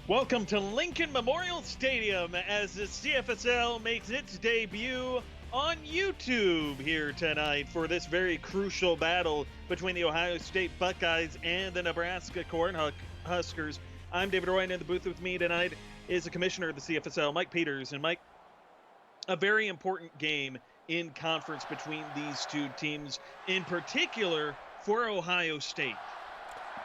Welcome to Lincoln Memorial Stadium as the CFSL makes its debut on YouTube here tonight for this very crucial battle between the Ohio State Buckeyes and the Nebraska Cornhuskers. I'm David Roy, and in the booth with me tonight is the commissioner of the CFSL, Mike Peters. And Mike, a very important game in conference between these two teams, in particular for Ohio State.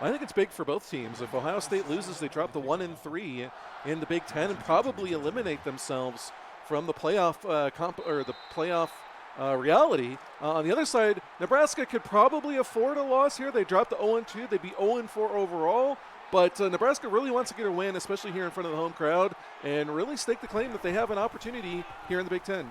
I think it's big for both teams. If Ohio State loses, they drop to 1-3 in the Big Ten and probably eliminate themselves from the playoff reality. On the other side, Nebraska could probably afford a loss here. They dropped to 0-2. They'd be 0-4 overall. But Nebraska really wants to get a win, especially here in front of the home crowd, and really stake the claim that they have an opportunity here in the Big Ten.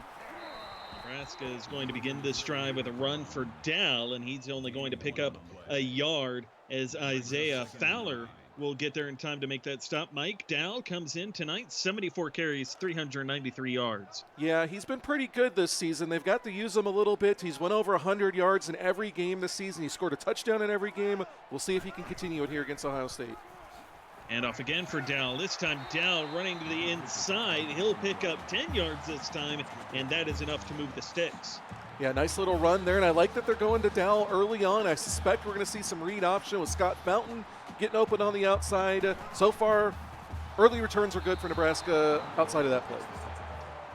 Nebraska is going to begin this drive with a run for Dow, and he's only going to pick up a yard as Isaiah Fowler will get there in time to make that stop. Mike, Dow comes in tonight, 74 carries, 393 yards. Yeah, he's been pretty good this season. They've got to use him a little bit. He's went over 100 yards in every game this season. He scored a touchdown in every game. We'll see if he can continue it here against Ohio State. And off again for Dow. This time Dow running to the inside. He'll pick up 10 yards this time, and that is enough to move the sticks. Yeah, nice little run there, and I like that they're going to Dow early on. I suspect we're going to see some read option with Scott Fountain getting open on the outside. So far, early returns are good for Nebraska outside of that play.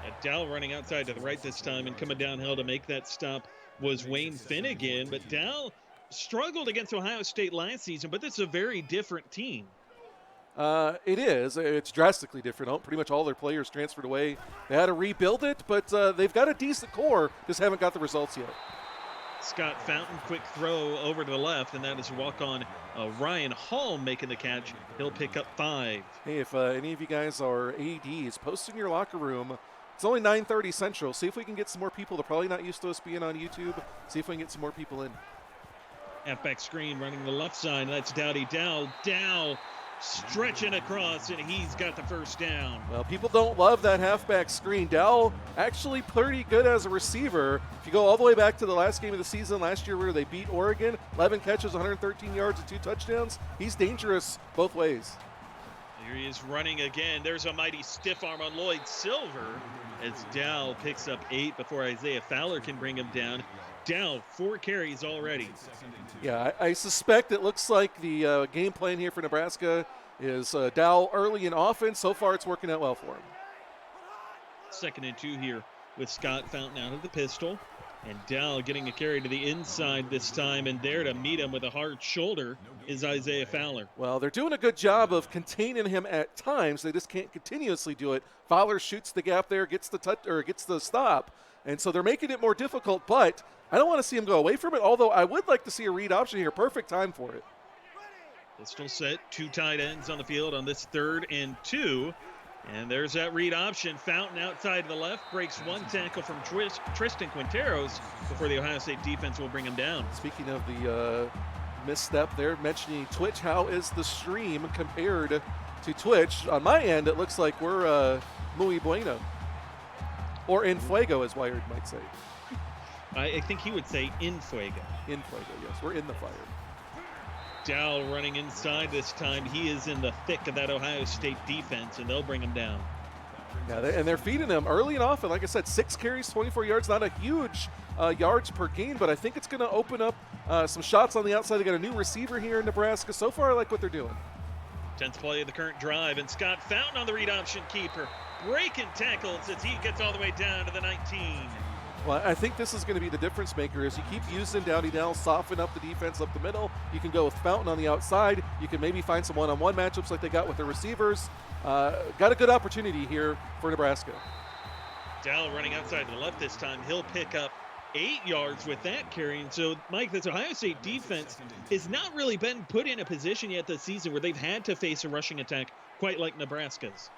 And Dow running outside to the right this time, and coming downhill to make that stop was Wayne Finnegan. But Dow struggled against Ohio State last season, but this is a very different team. It is. It's drastically different. Pretty much all their players transferred away. They had to rebuild it, but they've got a decent core, just haven't got the results yet. Scott Fountain, quick throw over to the left, and that is walk-on Ryan Hall making the catch. He'll pick up 5. Hey, if any of you guys are ADs, post in your locker room. It's only 9:30 Central. See if we can get some more people. They're probably not used to us being on YouTube. See if we can get some more people in. Halfback screen running the left side. That's Dowdy Dow. Dow stretching across, and he's got the first down. Well, people don't love that halfback screen. Dowell actually pretty good as a receiver. If you go all the way back to the last game of the season last year where they beat Oregon, 11 catches, 113 yards, and 2 touchdowns. He's dangerous both ways. Here he is running again. There's a mighty stiff arm on Lloyd Silver as Dowell picks up 8 before Isaiah Fowler can bring him down. Dowell, 4 carries already. Yeah, I suspect it looks like the game plan here for Nebraska is Dowell early in offense. So far, it's working out well for him. 2nd and 2 here with Scott Fountain out of the pistol. And Dowell getting a carry to the inside this time, and there to meet him with a hard shoulder is Isaiah Fowler. Well, they're doing a good job of containing him at times. They just can't continuously do it. Fowler shoots the gap there, gets the stop, and so they're making it more difficult. But I don't want to see him go away from it. Although I would like to see a read option here. Perfect time for it. Pistol set, 2 tight ends on the field on this 3rd and 2. And there's that read option. Fountain outside to the left, breaks 1 tackle from Tristan Quinteros before the Ohio State defense will bring him down. Speaking of the misstep there, mentioning Twitch, how is the stream compared to Twitch? On my end, it looks like we're muy bueno. Or en fuego, as Wired might say. I think he would say in fuego. In fuego, yes. We're in the fire. Dowell running inside this time. He is in the thick of that Ohio State defense, and they'll bring him down. Yeah, and they're feeding him early and often. Like I said, 6 carries, 24 yards. Not a huge yards per game, but I think it's going to open up some shots on the outside. They got a new receiver here in Nebraska. So far, I like what they're doing. 10th play of the current drive, and Scott Fountain on the read option keeper. Breaking tackles as he gets all the way down to the 19. Well, I think this is going to be the difference maker as you keep using Downey Dowell, soften up the defense up the middle. You can go with Fountain on the outside. You can maybe find some one-on-one matchups like they got with the receivers. Got a good opportunity here for Nebraska. Dowell running outside to the left this time. He'll pick up 8 yards with that carry. And so, Mike, this Ohio State defense has not really been put in a position yet this season where they've had to face a rushing attack quite like Nebraska's.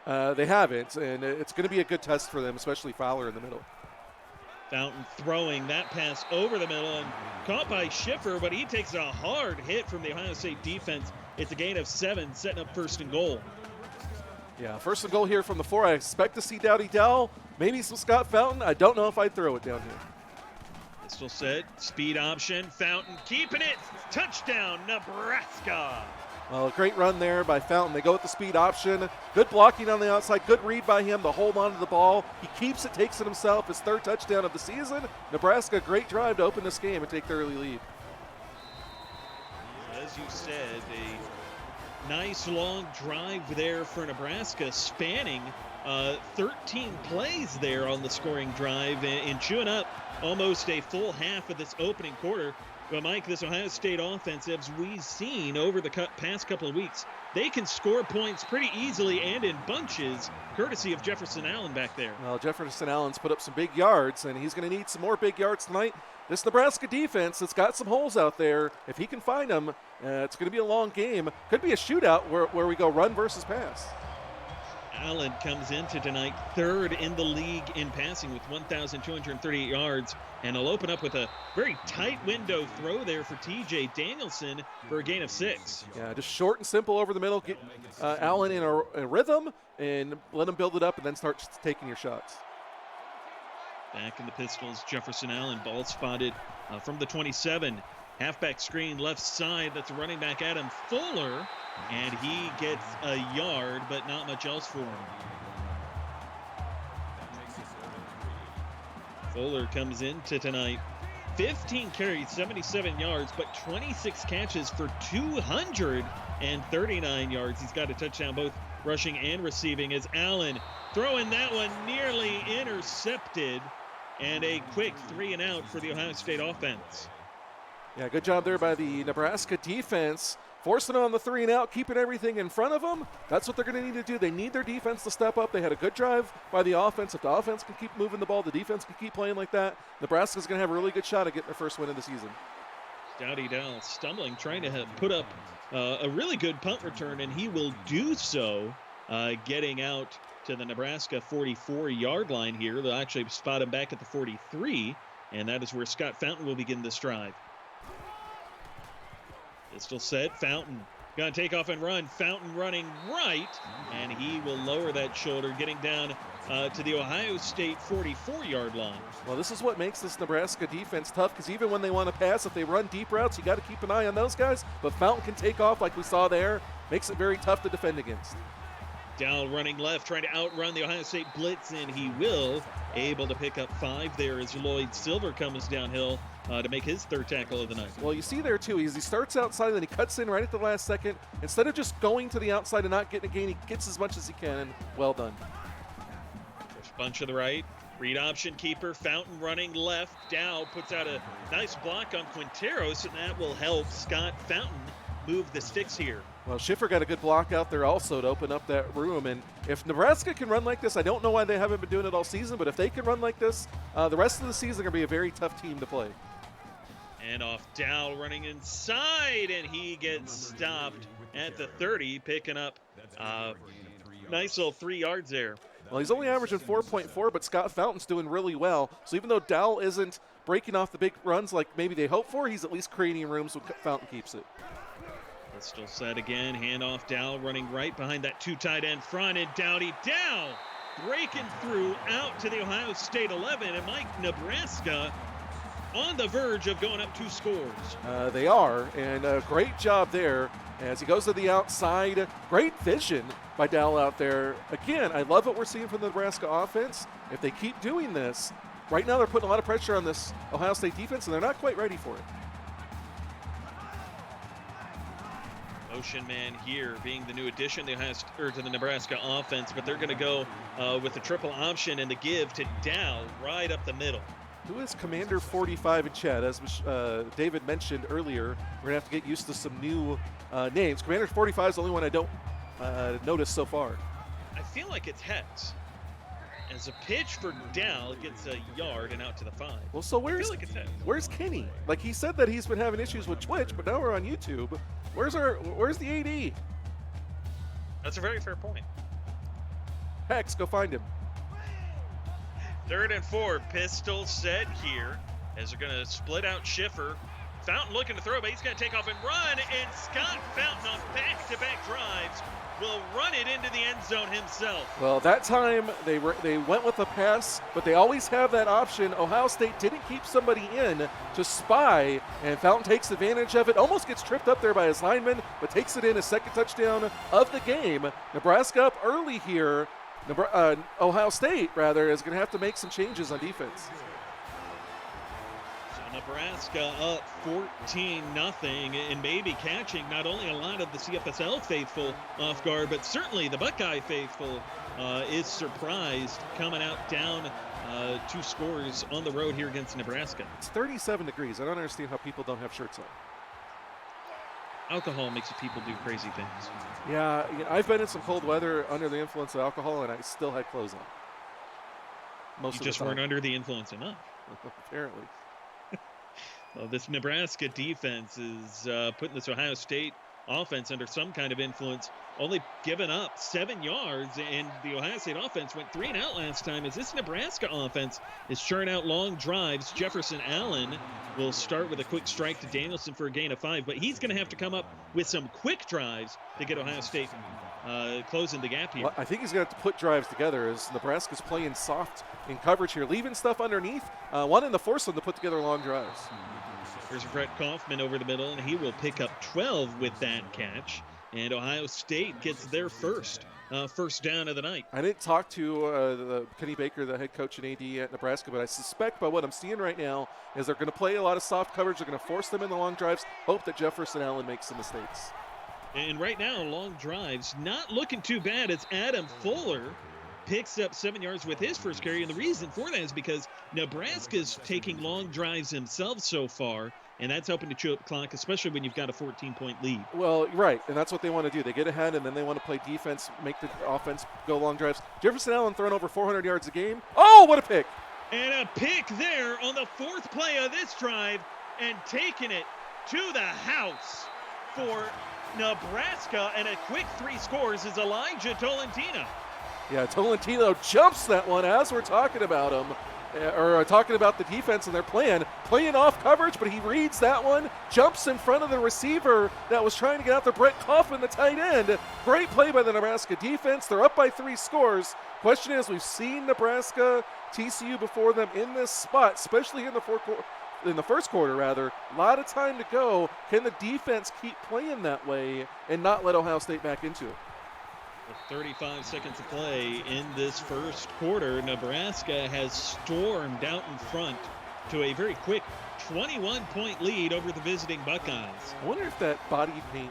They haven't, and it's going to be a good test for them, especially Fowler in the middle. Fountain throwing that pass over the middle and caught by Schiffer, but he takes a hard hit from the Ohio State defense. It's a gain of 7, setting up 1st and goal. Yeah, 1st and goal here from the 4. I expect to see Downey Dowell, maybe some Scott Fountain. I don't know if I'd throw it down here. Pistol set, speed option, Fountain keeping it. Touchdown, Nebraska. Well, a great run there by Fountain. They go with the speed option. Good blocking on the outside. Good read by him to hold on to the ball. He keeps it, takes it himself. His 3rd touchdown of the season. Nebraska, great drive to open this game and take the early lead. As you said, a nice long drive there for Nebraska, spanning 13 plays there on the scoring drive and chewing up almost a full half of this opening quarter. But, Mike, this Ohio State offense, as we've seen over the past couple of weeks, they can score points pretty easily and in bunches, courtesy of Jefferson Allen back there. Well, Jefferson Allen's put up some big yards, and he's going to need some more big yards tonight. This Nebraska defense has got some holes out there. If he can find them, it's going to be a long game. Could be a shootout where we go run versus pass. Allen comes into tonight 3rd in the league in passing with 1,238 yards, and he'll open up with a very tight window throw there for TJ Danielson for a gain of 6. Yeah, just short and simple over the middle. Get Allen in a rhythm and let him build it up and then start taking your shots. Back in the pistols, Jefferson Allen, ball spotted from the 27. Halfback screen left side, that's a running back Adam Fuller, and he gets a yard, but not much else for him. Fuller comes into tonight 15 carries, 77 yards, but 26 catches for 239 yards. He's got a touchdown both rushing and receiving as Allen throwing that one nearly intercepted, and a quick 3-and-out for the Ohio State offense. Yeah, good job there by the Nebraska defense, forcing on the 3-and-out, keeping everything in front of them. That's what they're going to need to do. They need their defense to step up. They had a good drive by the offense. If the offense can keep moving the ball, the defense can keep playing like that, Nebraska's going to have a really good shot at getting their first win of the season. Downey Dowell stumbling, trying to put up a really good punt return, and he will do so, getting out to the Nebraska 44-yard line here. They'll actually spot him back at the 43, and that is where Scott Fountain will begin this drive. Pistol set, Fountain Going to take off and run. Fountain running right, and he will lower that shoulder, getting down to the Ohio State 44-yard line. Well, this is what makes this Nebraska defense tough, because even when they want to pass, if they run deep routes, you got to keep an eye on those guys. But Fountain can take off like we saw there. Makes it very tough to defend against. Dowell running left, trying to outrun the Ohio State blitz, and he will. Able to pick up 5 there as Lloyd Silver comes downhill to make his 3rd tackle of the night. Well, you see there, too, he starts outside, and then he cuts in right at the last second. Instead of just going to the outside and not getting a gain, he gets as much as he can. Well done. First bunch to the right. Read option keeper. Fountain running left. Dowell puts out a nice block on Quinteros, and that will help Scott Fountain move the sticks here. Well, Schiffer got a good block out there also to open up that room. And if Nebraska can run like this, I don't know why they haven't been doing it all season, but if they can run like this, the rest of the season is going to be a very tough team to play. And off Dowell running inside, and he gets stopped at the 30, picking up nice little 3 yards there. Well, he's only averaging 4.4, but Scott Fountain's doing really well. So even though Dowell isn't breaking off the big runs like maybe they hope for, he's at least creating room so Fountain keeps it. Pistol set again, handoff. Dowell running right behind that 2 tight end front, and Dowdy Dowell breaking through out to the Ohio State 11, and Mike, Nebraska on the verge of going up 2 scores. They are, and a great job there as he goes to the outside. Great vision by Dowell out there. Again, I love what we're seeing from the Nebraska offense. If they keep doing this, right now they're putting a lot of pressure on this Ohio State defense, and they're not quite ready for it. Motion man here being the new addition to the Nebraska offense, but they're going to go with the triple option and the give to Dowell right up the middle. Who is Commander 45 in chat? As David mentioned earlier, we're going to have to get used to some new names. Commander 45 is the only one I don't notice so far. I feel like it's Hex. As a pitch for Dowell, it gets a yard and out to the 5. Well, so where's Kenny? Like, he said that he's been having issues with Twitch, but now we're on YouTube. Where's the AD? That's a very fair point. Hex, go find him. 3rd and 4, pistol set here as they're going to split out Schiffer. Fountain looking to throw, but he's going to take off and run, and Scott Fountain on back-to-back drives will run it into the end zone himself. Well, that time they went with a pass, but they always have that option. Ohio State didn't keep somebody in to spy, and Fountain takes advantage of it. Almost gets tripped up there by his lineman, but takes it in, his 2nd touchdown of the game. Nebraska up early here. Ohio State, rather, is going to have to make some changes on defense. So Nebraska up 14-0, and maybe catching not only a lot of the CFSL faithful off guard, but certainly the Buckeye faithful is surprised coming out down 2 scores on the road here against Nebraska. It's 37 degrees. I don't understand how people don't have shirts on. Alcohol makes people do crazy things. Yeah, I've been in some cold weather under the influence of alcohol, and I still had clothes on. You just weren't under the influence enough. Apparently. Well, this Nebraska defense is putting this Ohio State offense under some kind of influence, only giving up 7 yards, and the Ohio State offense went 3 and out last time as this Nebraska offense is churning out long drives. Jefferson Allen will start with a quick strike to Danielson for a gain of 5, but he's going to have to come up with some quick drives to get Ohio State closing the gap here. Well, I think he's going to have to put drives together as Nebraska's playing soft in coverage here, leaving stuff underneath, wanting to force them to put together long drives. Here's Brett Kaufman over the middle, and he will pick up 12 with that catch. And Ohio State gets their first down of the night. I didn't talk to Kenny Baker, the head coach and AD at Nebraska, but I suspect by what I'm seeing right now is they're going to play a lot of soft coverage. They're going to force them in the long drives, hope that Jefferson Allen makes some mistakes. And right now, long drives, not looking too bad. It's Adam Fuller picks up 7 yards with his first carry, and the reason for that is because Nebraska's taking long drives themselves so far, and that's helping to chew up the clock, especially when you've got a 14-point lead. Well, right, and that's what they want to do. They get ahead, and then they want to play defense, make the offense go long drives. Jefferson Allen throwing over 400 yards a game. Oh, what a pick! And a pick there on the 4th play of this drive, and taking it to the house for Nebraska, and a quick 3 scores is Elijah Tolentino. Yeah, Tolentino jumps that one as we're talking about him. or talking about the defense and their plan, playing off coverage, but he reads that one, jumps in front of the receiver that was trying to get out there, Brett Coffin, the tight end. Great play by the Nebraska defense. They're up by 3 scores. Question is, we've seen Nebraska, TCU before them in this spot, especially in the first quarter, rather. A lot of time to go. Can the defense keep playing that way and not let Ohio State back into it? With 35 seconds to play in this first quarter, Nebraska has stormed out in front to a very quick 21-point lead over the visiting Buckeyes. I wonder if that body paint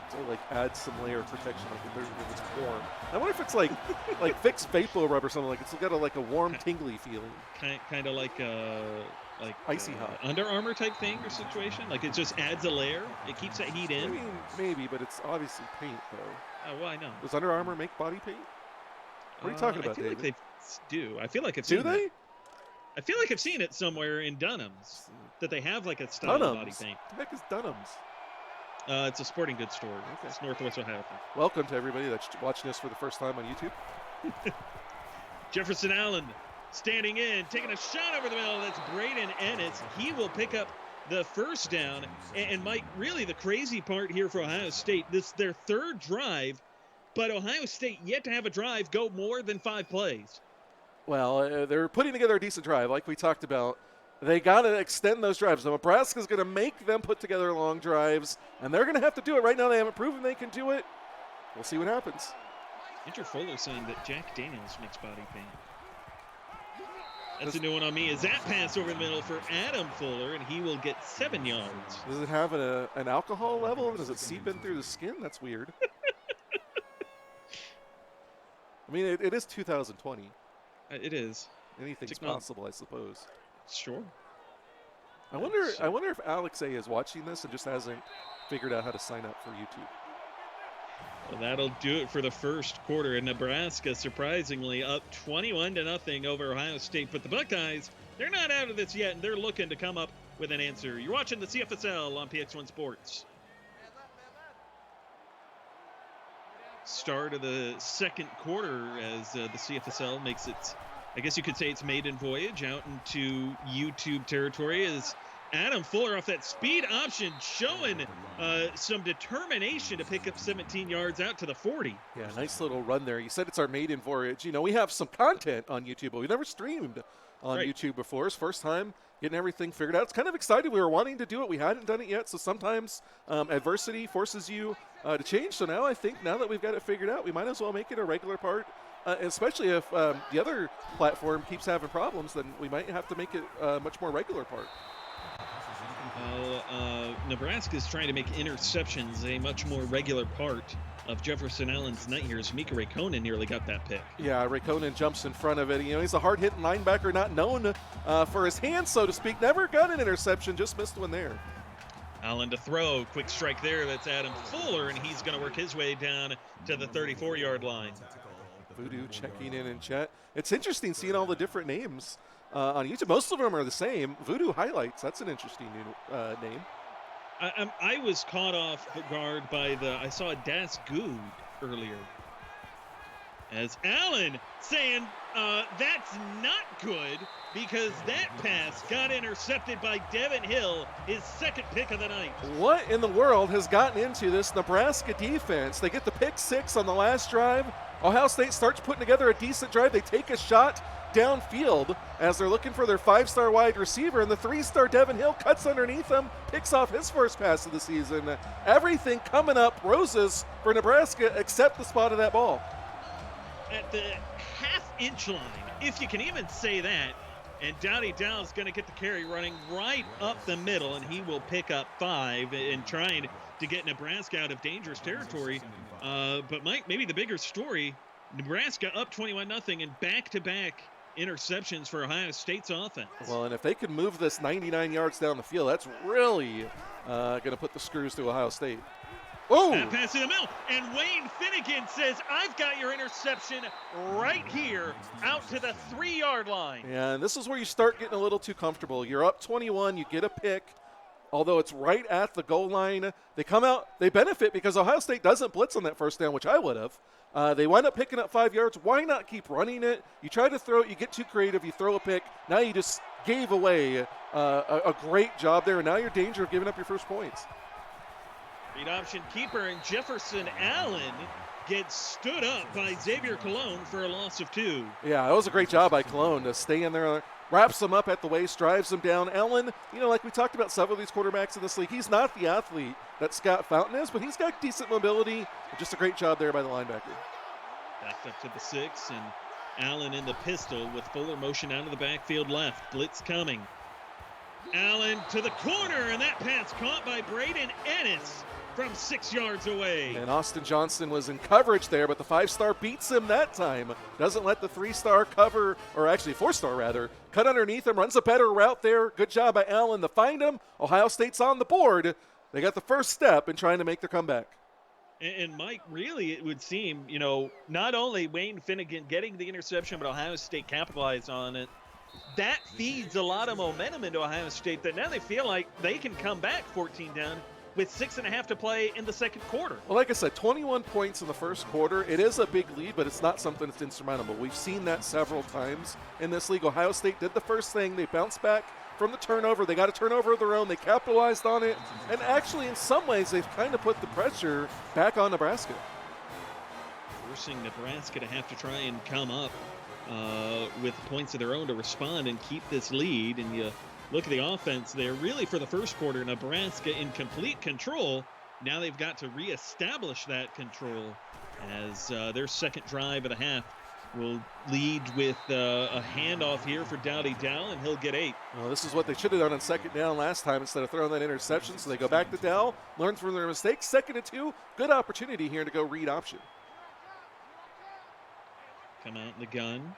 adds some layer of protection, if it's warm. I wonder if it's like fixed vapor rub or something. It's got a warm, tingly feeling. Kind of like icy hot Under Armour type thing or situation. It just adds a layer. It keeps that heat in. I mean, maybe, but it's obviously paint though. Oh, well, I know. Does Under Armour make body paint? What are you talking about, David? I feel like they do. I feel like I've seen it. Do they? I feel like I've seen it somewhere in Dunham's that they have a style of body paint. What the heck is Dunham's? It's a sporting goods store. Okay. It's Northwest Ohio thing. Welcome to everybody that's watching us for the first time on YouTube. Jefferson Allen standing in, taking a shot over the middle. That's Braden Ennis. He will pick up the first down. And Mike, really the crazy part here for Ohio State, this is their third drive, but Ohio State yet to have a drive go more than 5 plays. Well, they're putting together a decent drive, like we talked about. They got to extend those drives. Nebraska's going to make them put together long drives, and they're going to have to do it. Right now they haven't proven they can do it. We'll see what happens. Enter Fuller saying that Jack Daniels makes body paint. That's a new one on me. Is that pass over the middle for Adam Fuller, and he will get 7 yards. Does it have an alcohol level? Does it seep in through the skin? That's weird. I mean, it is 2020. It is. Anything's possible, I suppose. Sure. I wonder if Alex A is watching this and just hasn't figured out how to sign up for YouTube. Well, that'll do it for the first quarter. And Nebraska, surprisingly, up 21-0 over Ohio State. But the Buckeyes, they're not out of this yet, and they're looking to come up with an answer. You're watching the CFSL on PX1 Sports. Start of the second quarter as the CFSL makes its, I guess you could say, its maiden voyage out into YouTube territory as Adam Fuller off that speed option showing some determination to pick up 17 yards out to the 40. Yeah, nice little run there. You said it's our maiden voyage. We have some content on YouTube, but we've never streamed on YouTube before. It's first time getting everything figured out. It's kind of exciting. We were wanting to do it. We hadn't done it yet, so sometimes adversity forces you to change. So now I think now that we've got it figured out, we might as well make it a regular part, especially if the other platform keeps having problems, then we might have to make it a much more regular part. Nebraska is trying to make interceptions a much more regular part of Jefferson Allen's night here as Mika Raikkonen nearly got that pick. Yeah, Raikkonen jumps in front of it. He's a hard-hitting linebacker, not known for his hands, so to speak. Never got an interception, just missed one there. Allen to throw. Quick strike there. That's Adam Fuller, and he's going to work his way down to the 34-yard line. Voodoo checking in chat. It's interesting seeing all the different names on YouTube. Most of them are the same. Voodoo Highlights, that's an interesting new name. I was caught off guard by I saw Das Good earlier. As Allen saying that's not good because that pass got intercepted by Devin Hill, his second pick of the night. What in the world has gotten into this Nebraska defense? They get the pick 6 on the last drive. Ohio State starts putting together a decent drive. They take a shot downfield as they're looking for their 5-star wide receiver, and the 3-star Devin Hill cuts underneath him, picks off his first pass of the season. Everything coming up roses for Nebraska except the spot of that ball. At the half-inch line, if you can even say that, and Dowdy Dow's going to get the carry running right up the middle, and he will pick up 5 and trying to get Nebraska out of dangerous territory. But Mike, maybe the bigger story, Nebraska up 21-0 and back-to-back interceptions for Ohio State's offense. Well, and if they can move this 99 yards down the field, that's really going to put the screws to Ohio State. Oh! That pass in the middle, and Wayne Finnegan says, I've got your interception right here out to the 3-yard line. Yeah, and this is where you start getting a little too comfortable. You're up 21, you get a pick. although it's right at the goal line. They come out, they benefit because Ohio State doesn't blitz on that first down, which I would have. They wind up picking up 5 yards. Why not keep running it? You try to throw it, you get too creative, you throw a pick. Now you just gave away a great job there, and now you're in danger of giving up your first points. Read option keeper and Jefferson Allen gets stood up by Xavier Cologne for a loss of 2. Yeah, that was a great job by Cologne to stay in there, wraps him up at the waist, drives him down. Allen, like we talked about several of these quarterbacks in this league, he's not the athlete that Scott Fountain is, but he's got decent mobility. Just a great job there by the linebacker. Backed up to the 6, and Allen in the pistol with Fuller motion out of the backfield left. Blitz coming. Allen to the corner, and that pass caught by Braden Ennis from 6 yards away. And Austin Johnson was in coverage there, but the 5-star beats him that time. Doesn't let the 3-star cover, or actually 4-star rather, cut underneath him, runs a better route there. Good job by Allen to find him. Ohio State's on the board. They got the first step in trying to make their comeback. And Mike, really, it would seem, not only Wayne Finnegan getting the interception, but Ohio State capitalized on it. That feeds a lot of momentum into Ohio State that now they feel like they can come back 14 down with 6.5 to play in the second quarter. Well, like I said, 21 points in the first quarter. It is a big lead, but it's not something that's insurmountable. We've seen that several times in this league. Ohio State did the first thing. They bounced back from the turnover. They got a turnover of their own. They capitalized on it. And actually, in some ways, they've kind of put the pressure back on Nebraska. Forcing Nebraska to have to try and come up with points of their own to respond and keep this lead. And you look at the offense there, really for the first quarter, Nebraska in complete control. Now they've got to reestablish that control as their second drive of the half will lead with a handoff here for Dowdy Dowell, and he'll get 8. Well, this is what they should have done on second down last time instead of throwing that interception. So they go back to Dowell, learn from their mistakes. 2nd and 2, good opportunity here to go read option. Come out in the gun.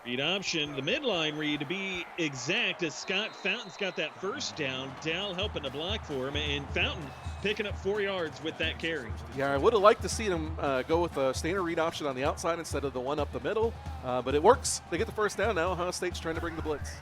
Read option, the midline read to be exact, as Scott Fountain's got that first down. Dowell helping to block for him, and Fountain picking up 4 yards with that carry. Yeah, I would have liked to see them go with a standard read option on the outside instead of the one up the middle, but it works. They get the first down now. Ohio State's trying to bring the blitz.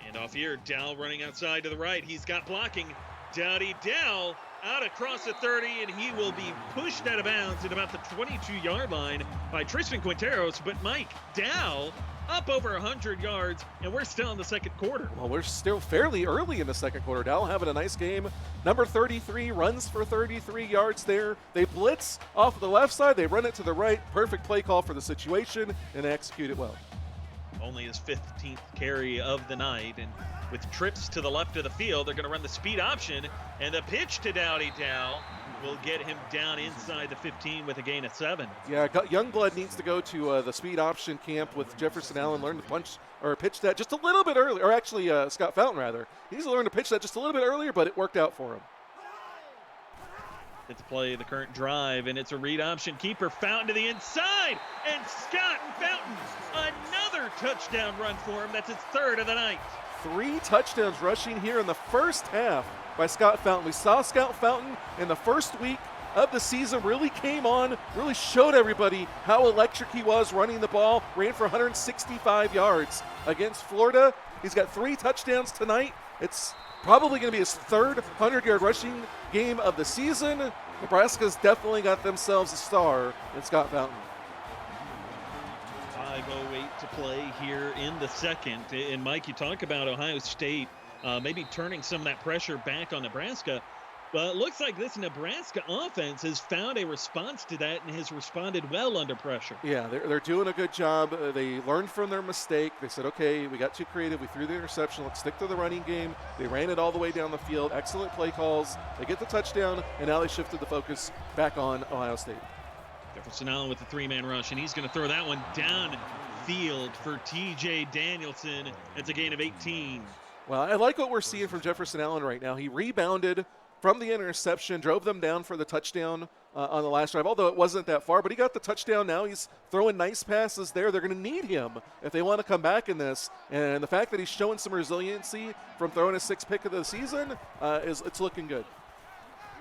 And off here, Dowell running outside to the right. He's got blocking. Dowdy Dowell out across the 30, and he will be pushed out of bounds at about the 22-yard line by Tristan Quinteros. But Mike, Dowell up over 100 yards, and we're still in the second quarter. Well, we're still fairly early in the second quarter. Dowell having a nice game. Number 33 runs for 33 yards there. They blitz off the left side. They run it to the right. Perfect play call for the situation, and they execute it well. Only his 15th carry of the night, and with trips to the left of the field, they're going to run the speed option, and the pitch to Dowdy Dowell will get him down inside the 15 with a gain of 7. Yeah, Youngblood needs to go to the speed option camp with Jefferson Allen, learn to punch or pitch that just a little bit earlier, or actually Scott Fountain rather. He needs to learn to pitch that just a little bit earlier, but it worked out for him. It's play the current drive, and it's a read option keeper. Fountain to the inside, and Scott Fountain, another touchdown run for him. That's his 3rd of the night. 3 touchdowns rushing here in the first half by Scott Fountain. We saw Scott Fountain in the first week of the season, really came on, really showed everybody how electric he was running the ball, ran for 165 yards against Florida. He's got 3 touchdowns tonight. It's probably going to be his 3rd 100-yard rushing game of the season. Nebraska's definitely got themselves a star in Scott Fountain. 5:08 to play here in the second. And Mike, you talk about Ohio State maybe turning some of that pressure back on Nebraska. Well, it looks like this Nebraska offense has found a response to that and has responded well under pressure. Yeah, they're doing a good job. They learned from their mistake. They said, okay, we got too creative. We threw the interception. Let's stick to the running game. They ran it all the way down the field. Excellent play calls. They get the touchdown, and now they shifted the focus back on Ohio State. Jefferson Allen with the 3-man rush, and he's going to throw that one down field for T.J. Danielson. It's a gain of 18. Well, I like what we're seeing from Jefferson Allen right now. He rebounded from the interception, drove them down for the touchdown on the last drive, although it wasn't that far, but he got the touchdown. Now he's throwing nice passes there. They're going to need him if they want to come back in this, and the fact that he's showing some resiliency from throwing a 6th pick of the season, it's looking good.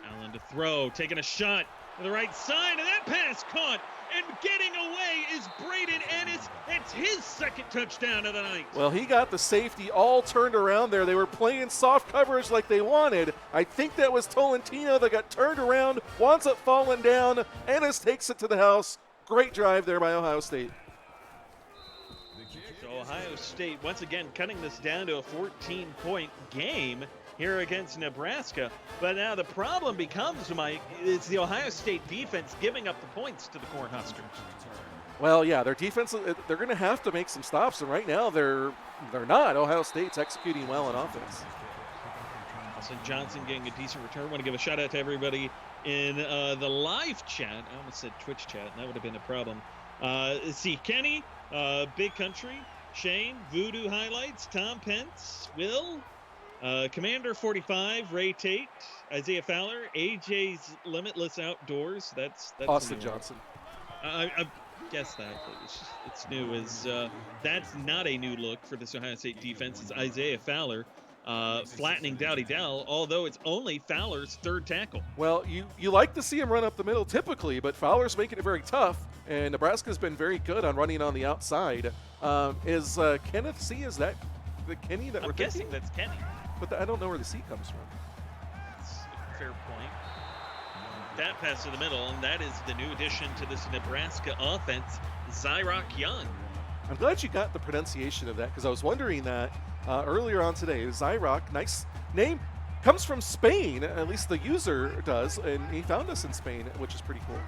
Allen to throw, taking a shot, to the right side, and that pass caught. And getting away is Braden Ennis. It's his second touchdown of the night. Well, he got the safety all turned around there. They were playing soft coverage like they wanted. I think that was Tolentino that got turned around, winds up falling down. Ennis takes it to the house. Great drive there by Ohio State. So Ohio State, once again, cutting this down to a 14-point game here against Nebraska. But now the problem becomes, Mike, is the Ohio State defense giving up the points to the Cornhuskers. Well, yeah, their defense, they're going to have to make some stops, and right now they're not. Ohio State's executing well on offense. Austin Johnson getting a decent return. Want to give a shout out to everybody in the live chat. I almost said Twitch chat, and that would have been a problem. See, Kenny, Big Country, Shane, Voodoo Highlights, Tom Pence, Will, Commander 45, Ray Tate, Isaiah Fowler, AJ's Limitless Outdoors. That's Austin Johnson. I guess that it's new. That's not a new look for this Ohio State defense. It's Isaiah Fowler flattening Dowdy Dell, although it's only Fowler's third tackle. Well, you like to see him run up the middle typically, but Fowler's making it very tough, and Nebraska's been very good on running on the outside. Is Kenneth C., is that the Kenny that we're guessing thinking? That's Kenny. But I don't know where the C comes from. That's a fair point. That pass to the middle, and that is the new addition to this Nebraska offense, Zyrock Young. I'm glad you got the pronunciation of that, because I was wondering that earlier on today. Zyrock, nice name, comes from Spain, at least the user does, and he found us in Spain, which is pretty cool.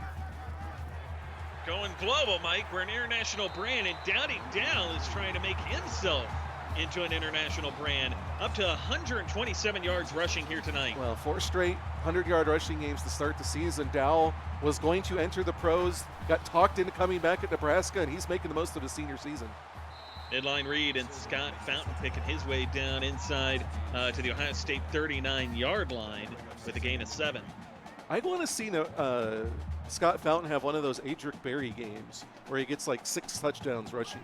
Going global, Mike. We're an international brand, and Dowdy Dell is trying to make himself into an international brand. Up to 127 yards rushing here tonight. Well, 4 straight 100-yard rushing games to start the season. Dowell was going to enter the pros, got talked into coming back at Nebraska, and he's making the most of his senior season. Midline read, and Scott Fountain picking his way down inside to the Ohio State 39-yard line with a gain of 7. I want to see Scott Fountain have one of those Adric Berry games where he gets like 6 touchdowns rushing.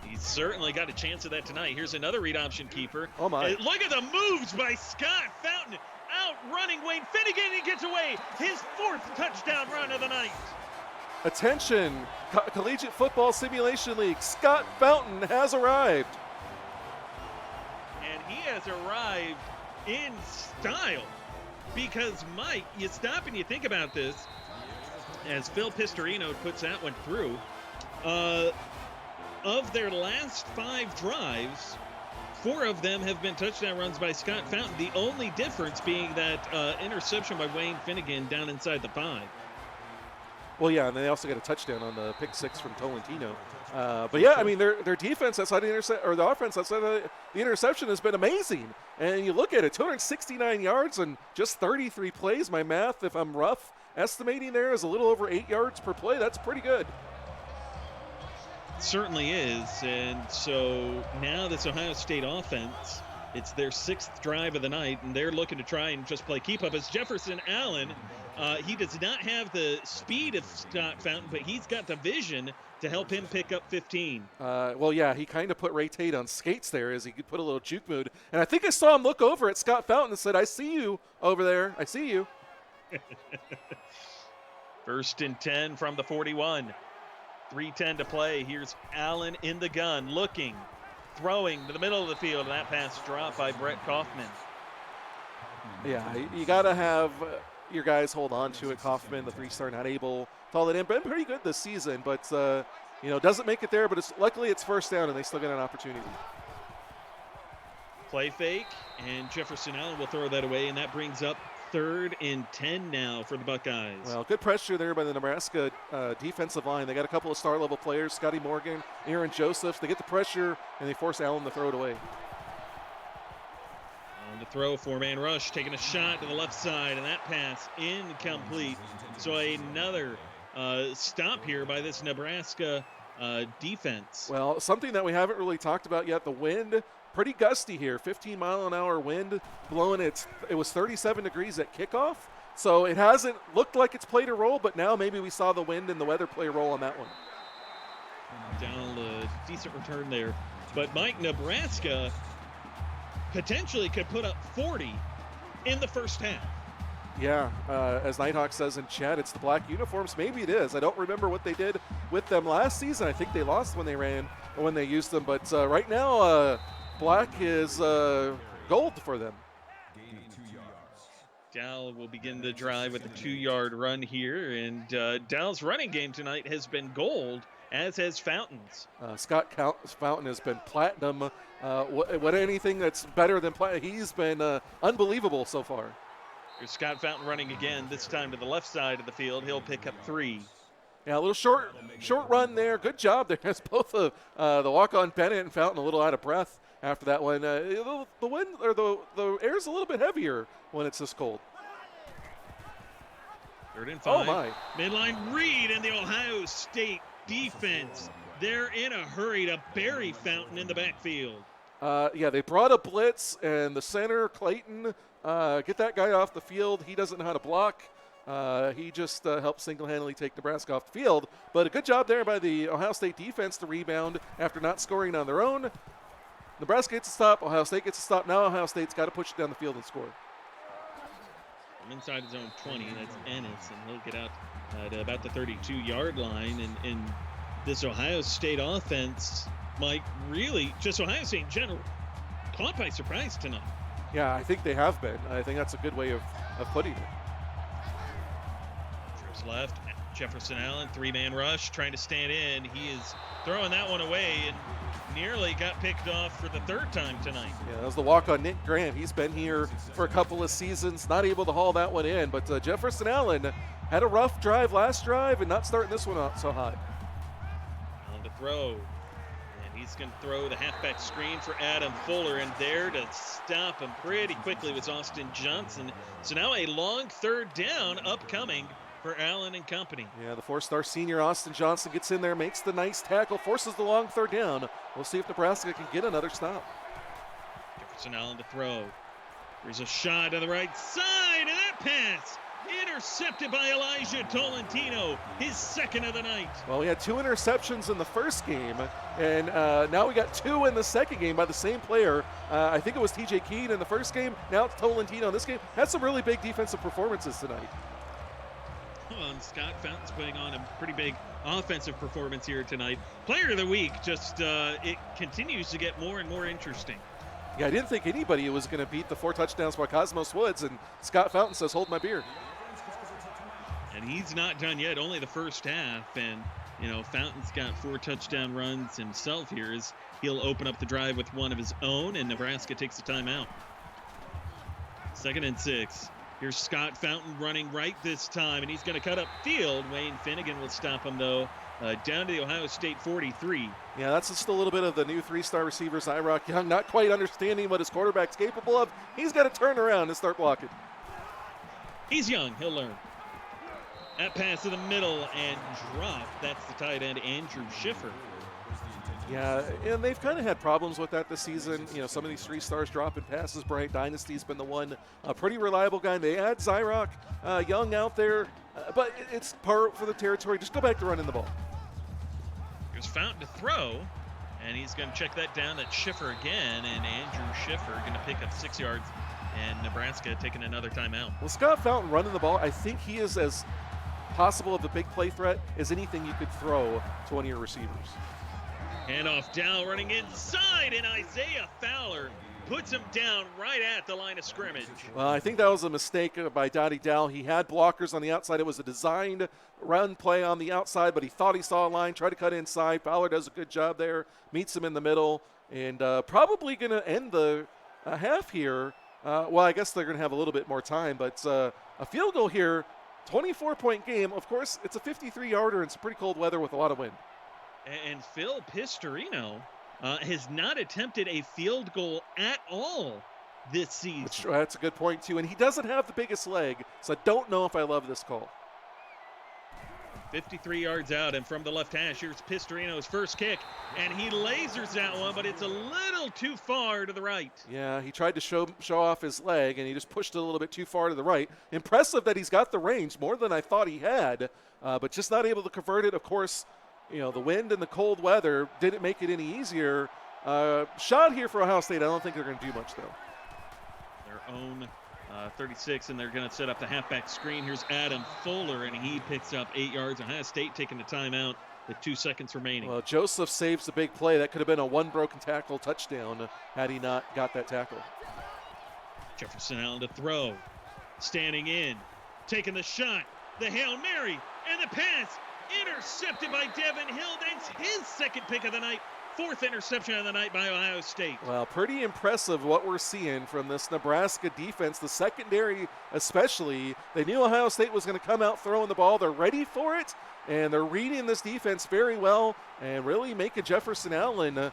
He's certainly got a chance of that tonight. Here's another read option keeper. Oh, my. Look at the moves by Scott Fountain. Outrunning Wayne Finnegan. He gets away. His 4th touchdown run of the night. Attention, Collegiate Football Simulation League. Scott Fountain has arrived. And he has arrived in style. Because, Mike, you stop and you think about this, as Phil Pistorino puts that one through, of their last 5 drives, 4 of them have been touchdown runs by Scott Fountain. The only difference being that interception by Wayne Finnegan down inside the 5. Well, yeah, and they also got a touchdown on the pick 6 from Tolentino. But yeah, I mean, their defense outside the offense outside the interception has been amazing. And you look at it, 269 yards and just 33 plays. My math, if I'm rough estimating there, is a little over 8 yards per play. That's pretty good. Certainly is. And so now this Ohio State offense, it's their 6th drive of the night, and they're looking to try and just play keep up. As Jefferson Allen, he does not have the speed of Scott Fountain, but he's got the vision to help him pick up 15. Well, yeah, he kind of put Ray Tate on skates there as he could put a little juke mood. And I think I saw him look over at Scott Fountain and said, I see you over there. I see you. 1st and 10 from the 41. 3:10 to play. Here's Allen in the gun, looking, throwing to the middle of the field, and that pass dropped by Brett Kaufman. Yeah, you got to have your guys hold on to it. Kaufman, the 3-star, not able to haul it in. Been pretty good this season, but doesn't make it there. But luckily it's 1st down, and they still get an opportunity. Play fake, and Jefferson Allen will throw that away, and that brings up 3rd and 10 now for the Buckeyes. Well, good pressure there by the Nebraska defensive line. They got a couple of star-level players, Scotty Morgan, Aaron Joseph. They get the pressure, and they force Allen to throw it away. On to throw, 4-man rush, taking a shot to the left side, and that pass incomplete. So another stop here by this Nebraska defense. Well, something that we haven't really talked about yet, the wind. Pretty gusty here, 15-mile-an-hour wind blowing. It was 37 degrees at kickoff, so it hasn't looked like it's played a role, but now maybe we saw the wind and the weather play a role on that one. Down a decent return there. But, Mike, Nebraska potentially could put up 40 in the 1st half. Yeah, as Nighthawk says in chat, it's the black uniforms. Maybe it is. I don't remember what they did with them last season. I think they lost when they ran or when they used them. But right now, black is gold for them. Dal will begin the drive with a 2-yard run here, and Dal's running game tonight has been gold, as has Fountain's. Scott Fountain has been platinum. What anything that's better than platinum? He's been unbelievable so far. Here's Scott Fountain running again, this time to the left side of the field. He'll pick up 3. Yeah, a little short run there. Good job there. As both the walk-on Bennett and Fountain a little out of breath after that one. The wind or the air's a little bit heavier when it's this cold. 3rd and 5. Oh my! Midline read, and the Ohio State defense. They're in a hurry to bury Fountain in the backfield. Yeah, they brought a blitz, and the center Clayton get that guy off the field. He doesn't know how to block. He just helped single-handedly take Nebraska off the field. But a good job there by the Ohio State defense to rebound after not scoring on their own. Nebraska gets a stop. Ohio State gets a stop. Now Ohio State's got to push it down the field and score. From inside his own 20, that's Ennis, and he'll get out at about the 32-yard line. And this Ohio State offense might really, just Ohio State in general, caught by surprise tonight. Yeah, I think they have been. I think that's a good way of putting it. Trips left. Jefferson Allen, 3-man rush, trying to stand in. He is throwing that one away and nearly got picked off for the 3rd time tonight. Yeah, that was the walk on Nick Grant. He's been here for a couple of seasons, not able to haul that one in. But Jefferson Allen had a rough drive last drive and not starting this one out so hot. On to throw. He's going to throw the halfback screen for Adam Fuller, and there to stop him pretty quickly was Austin Johnson. So now a long 3rd down upcoming for Allen and company. Yeah, the 4-star senior Austin Johnson gets in there, makes the nice tackle, forces the long 3rd down. We'll see if Nebraska can get another stop. Jefferson Allen to throw. There's a shot to the right side, and that pass intercepted by Elijah Tolentino, his 2nd of the night. Well, we had 2 interceptions in the first game, and now we got 2 in the second game by the same player. I think it was TJ Keene in the first game. Now it's Tolentino in this game. Had some really big defensive performances tonight. And Scott Fountain's putting on a pretty big offensive performance here tonight. Player of the week, just it continues to get more and more interesting. Yeah, I didn't think anybody was going to beat the 4 touchdowns by Cosmos Woods, and Scott Fountain says, hold my beer. And he's not done yet, only the first half. And, you know, Fountain's got 4 touchdown runs himself here as he'll open up the drive with one of his own, and Nebraska takes a timeout. 2nd and 6. Here's Scott Fountain running right this time, and he's going to cut up field. Wayne Finnegan will stop him, though, down to the Ohio State 43. Yeah, that's just a little bit of the new 3-star receiver, Zyrock Young, not quite understanding what his quarterback's capable of. He's got to turn around and start blocking. He's young. He'll learn. That pass to the middle and drop. That's the tight end, Andrew Schiffer. Yeah, and they've kind of had problems with that this season. You know, some of these 3-stars dropping passes. Bryant Dynasty's been the one, a pretty reliable guy. They had Zyrock Young out there, but it's part for the territory. Just go back to running the ball. Here's Fountain to throw, and he's going to check that down. That's Schiffer again, and Andrew Schiffer going to pick up 6 yards, and Nebraska taking another timeout. Well, Scott Fountain running the ball, I think he is as possible of a big play threat as anything you could throw to one of your receivers. Handoff down, running inside, and Isaiah Fowler puts him down right at the line of scrimmage. Well, I think that was a mistake by Dottie Dow. He had blockers on the outside. It was a designed run play on the outside, but he thought he saw a line, tried to cut inside. Fowler does a good job there, meets him in the middle, and probably going to end the half here. Well, I guess they're going to have a little bit more time, but a field goal here, 24-point game. Of course, it's a 53-yarder, and it's pretty cold weather with a lot of wind. And Phil Pistorino has not attempted a field goal at all this season. That's a good point, too. And he doesn't have the biggest leg, so I don't know if I love this call. 53 yards out, and from the left hash, here's Pistorino's first kick, and he lasers that one, but it's a little too far to the right. Yeah, he tried to show off his leg, and he just pushed it a little bit too far to the right. Impressive that he's got the range, more than I thought he had, but just not able to convert it. Of course, you know, the wind and the cold weather didn't make it any easier. Shot here for Ohio State. I don't think they're going to do much, though. Their own 36, and they're going to set up the halfback screen. Here's Adam Fuller, and he picks up 8 yards. Ohio State taking the timeout with 2 seconds remaining. Well, Joseph saves the big play. That could have been a one broken tackle touchdown had he not got that tackle. Jefferson Allen to throw. Standing in. Taking the shot. The Hail Mary. And the pass. Intercepted by Devin Hill. That's his second pick of the night. 4th interception of the night by Ohio State. Well, pretty impressive what we're seeing from this Nebraska defense. The secondary especially. They knew Ohio State was going to come out throwing the ball. They're ready for it. And they're reading this defense very well and really making Jefferson Allen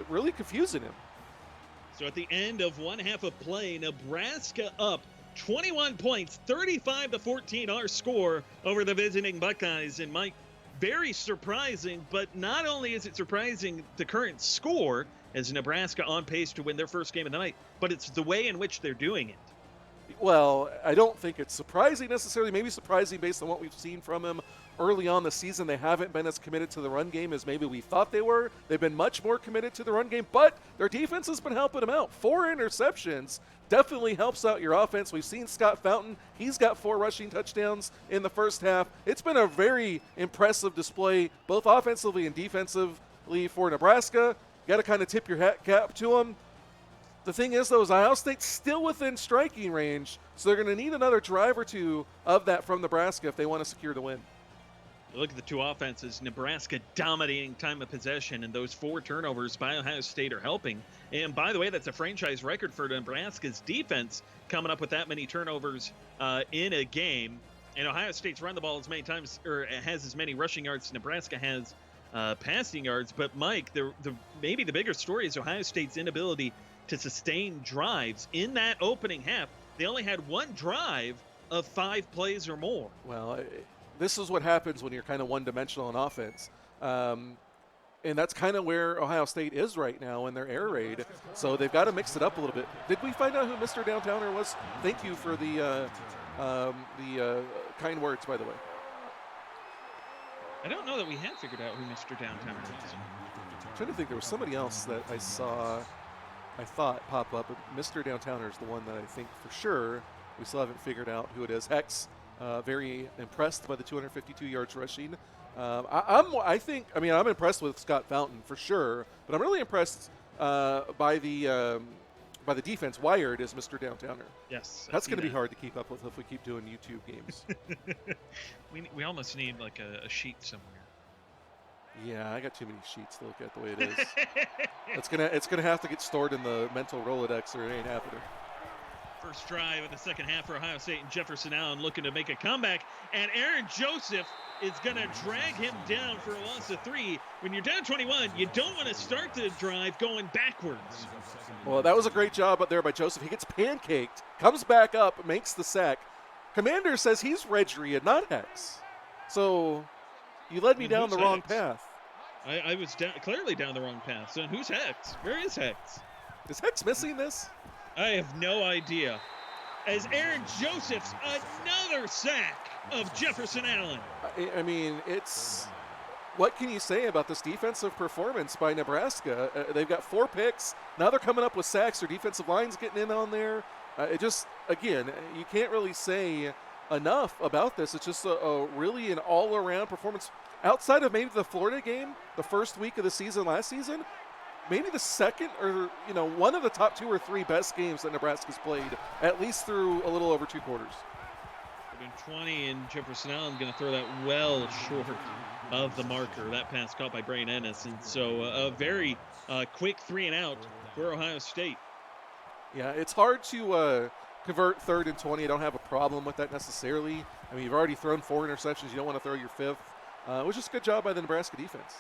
really confusing him. So at the end of one half of play, Nebraska up 21 points, 35-14 our score over the visiting Buckeyes. And Mike, very surprising, but not only is it surprising the current score as Nebraska on pace to win their first game of the night, but it's the way in which they're doing it. Well, I don't think it's surprising necessarily. Maybe surprising based on what we've seen from him early on the season. They haven't been as committed to the run game as maybe we thought they were. They've been much more committed to the run game, but their defense has been helping them out. 4 interceptions definitely helps out your offense. We've seen Scott Fountain. He's got 4 rushing touchdowns in the first half. It's been a very impressive display, both offensively and defensively for Nebraska. Got to kind of tip your hat cap to them. The thing is, though, is Ohio State's still within striking range, so they're going to need another drive or two of that from Nebraska if they want to secure the win. Look at the two offenses. Nebraska dominating time of possession, and those 4 turnovers by Ohio State are helping. And by the way, that's a franchise record for Nebraska's defense, coming up with that many turnovers in a game. And Ohio State's run the ball as many times, or has as many rushing yards as Nebraska has passing yards. But Mike, maybe the bigger story is Ohio State's inability to sustain drives. In that opening half, they only had 1 drive of 5 plays or more. Well, this is what happens when you're kind of one-dimensional on offense. And that's kind of where Ohio State is right now in their air raid. So they've got to mix it up a little bit. Did we find out who Mr. Downtowner was? Thank you for the kind words, by the way. I don't know that we had figured out who Mr. Downtowner is. I'm trying to think. There was somebody else that I thought pop up, but Mr. Downtowner is the one that I think for sure. We still haven't figured out who it is. Hex, very impressed by the 252 yards rushing. I'm impressed with Scott Fountain for sure, but I'm really impressed by the defense. Wired is Mr. Downtowner. Yes, that's going to be hard to keep up with if we keep doing YouTube games. we almost need like a sheet somewhere. Yeah, I got too many sheets to look at the way it is. It's gonna have to get stored in the mental Rolodex, or it ain't happening. First drive of the second half for Ohio State, and Jefferson Allen looking to make a comeback, and Aaron Joseph is gonna drag him down for a loss of 3. When you're down 21, you don't want to start the drive going backwards. Well, that was a great job up there by Joseph. He gets pancaked, comes back up, makes the sack. Commander says he's Redria, not Hex. So you led me down the wrong path. I was clearly down the wrong path. So who's Hex? Where is Hex? Is Hex missing this? I have no idea. As Aaron Joseph's another sack of Jefferson Allen. I mean, it's what can you say about this defensive performance by Nebraska? They've got 4 picks. Now they're coming up with sacks. Their defensive line's getting in on there. Again, you can't really say enough about this. It's just a really an all-around performance. Outside of maybe the Florida game, the first week of the season last season, maybe the second or, one of the top 2 or 3 best games that Nebraska's played, at least through a little over 2 quarters. 20, and Jefferson Allen going to throw that well short of the marker. That pass caught by Brain Ennis, and so a very quick 3 and out for Ohio State. Yeah, it's hard to convert 3rd and 20. I don't have a problem with that necessarily. I mean, you've already thrown 4 interceptions. You don't want to throw your 5th. It was just a good job by the Nebraska defense.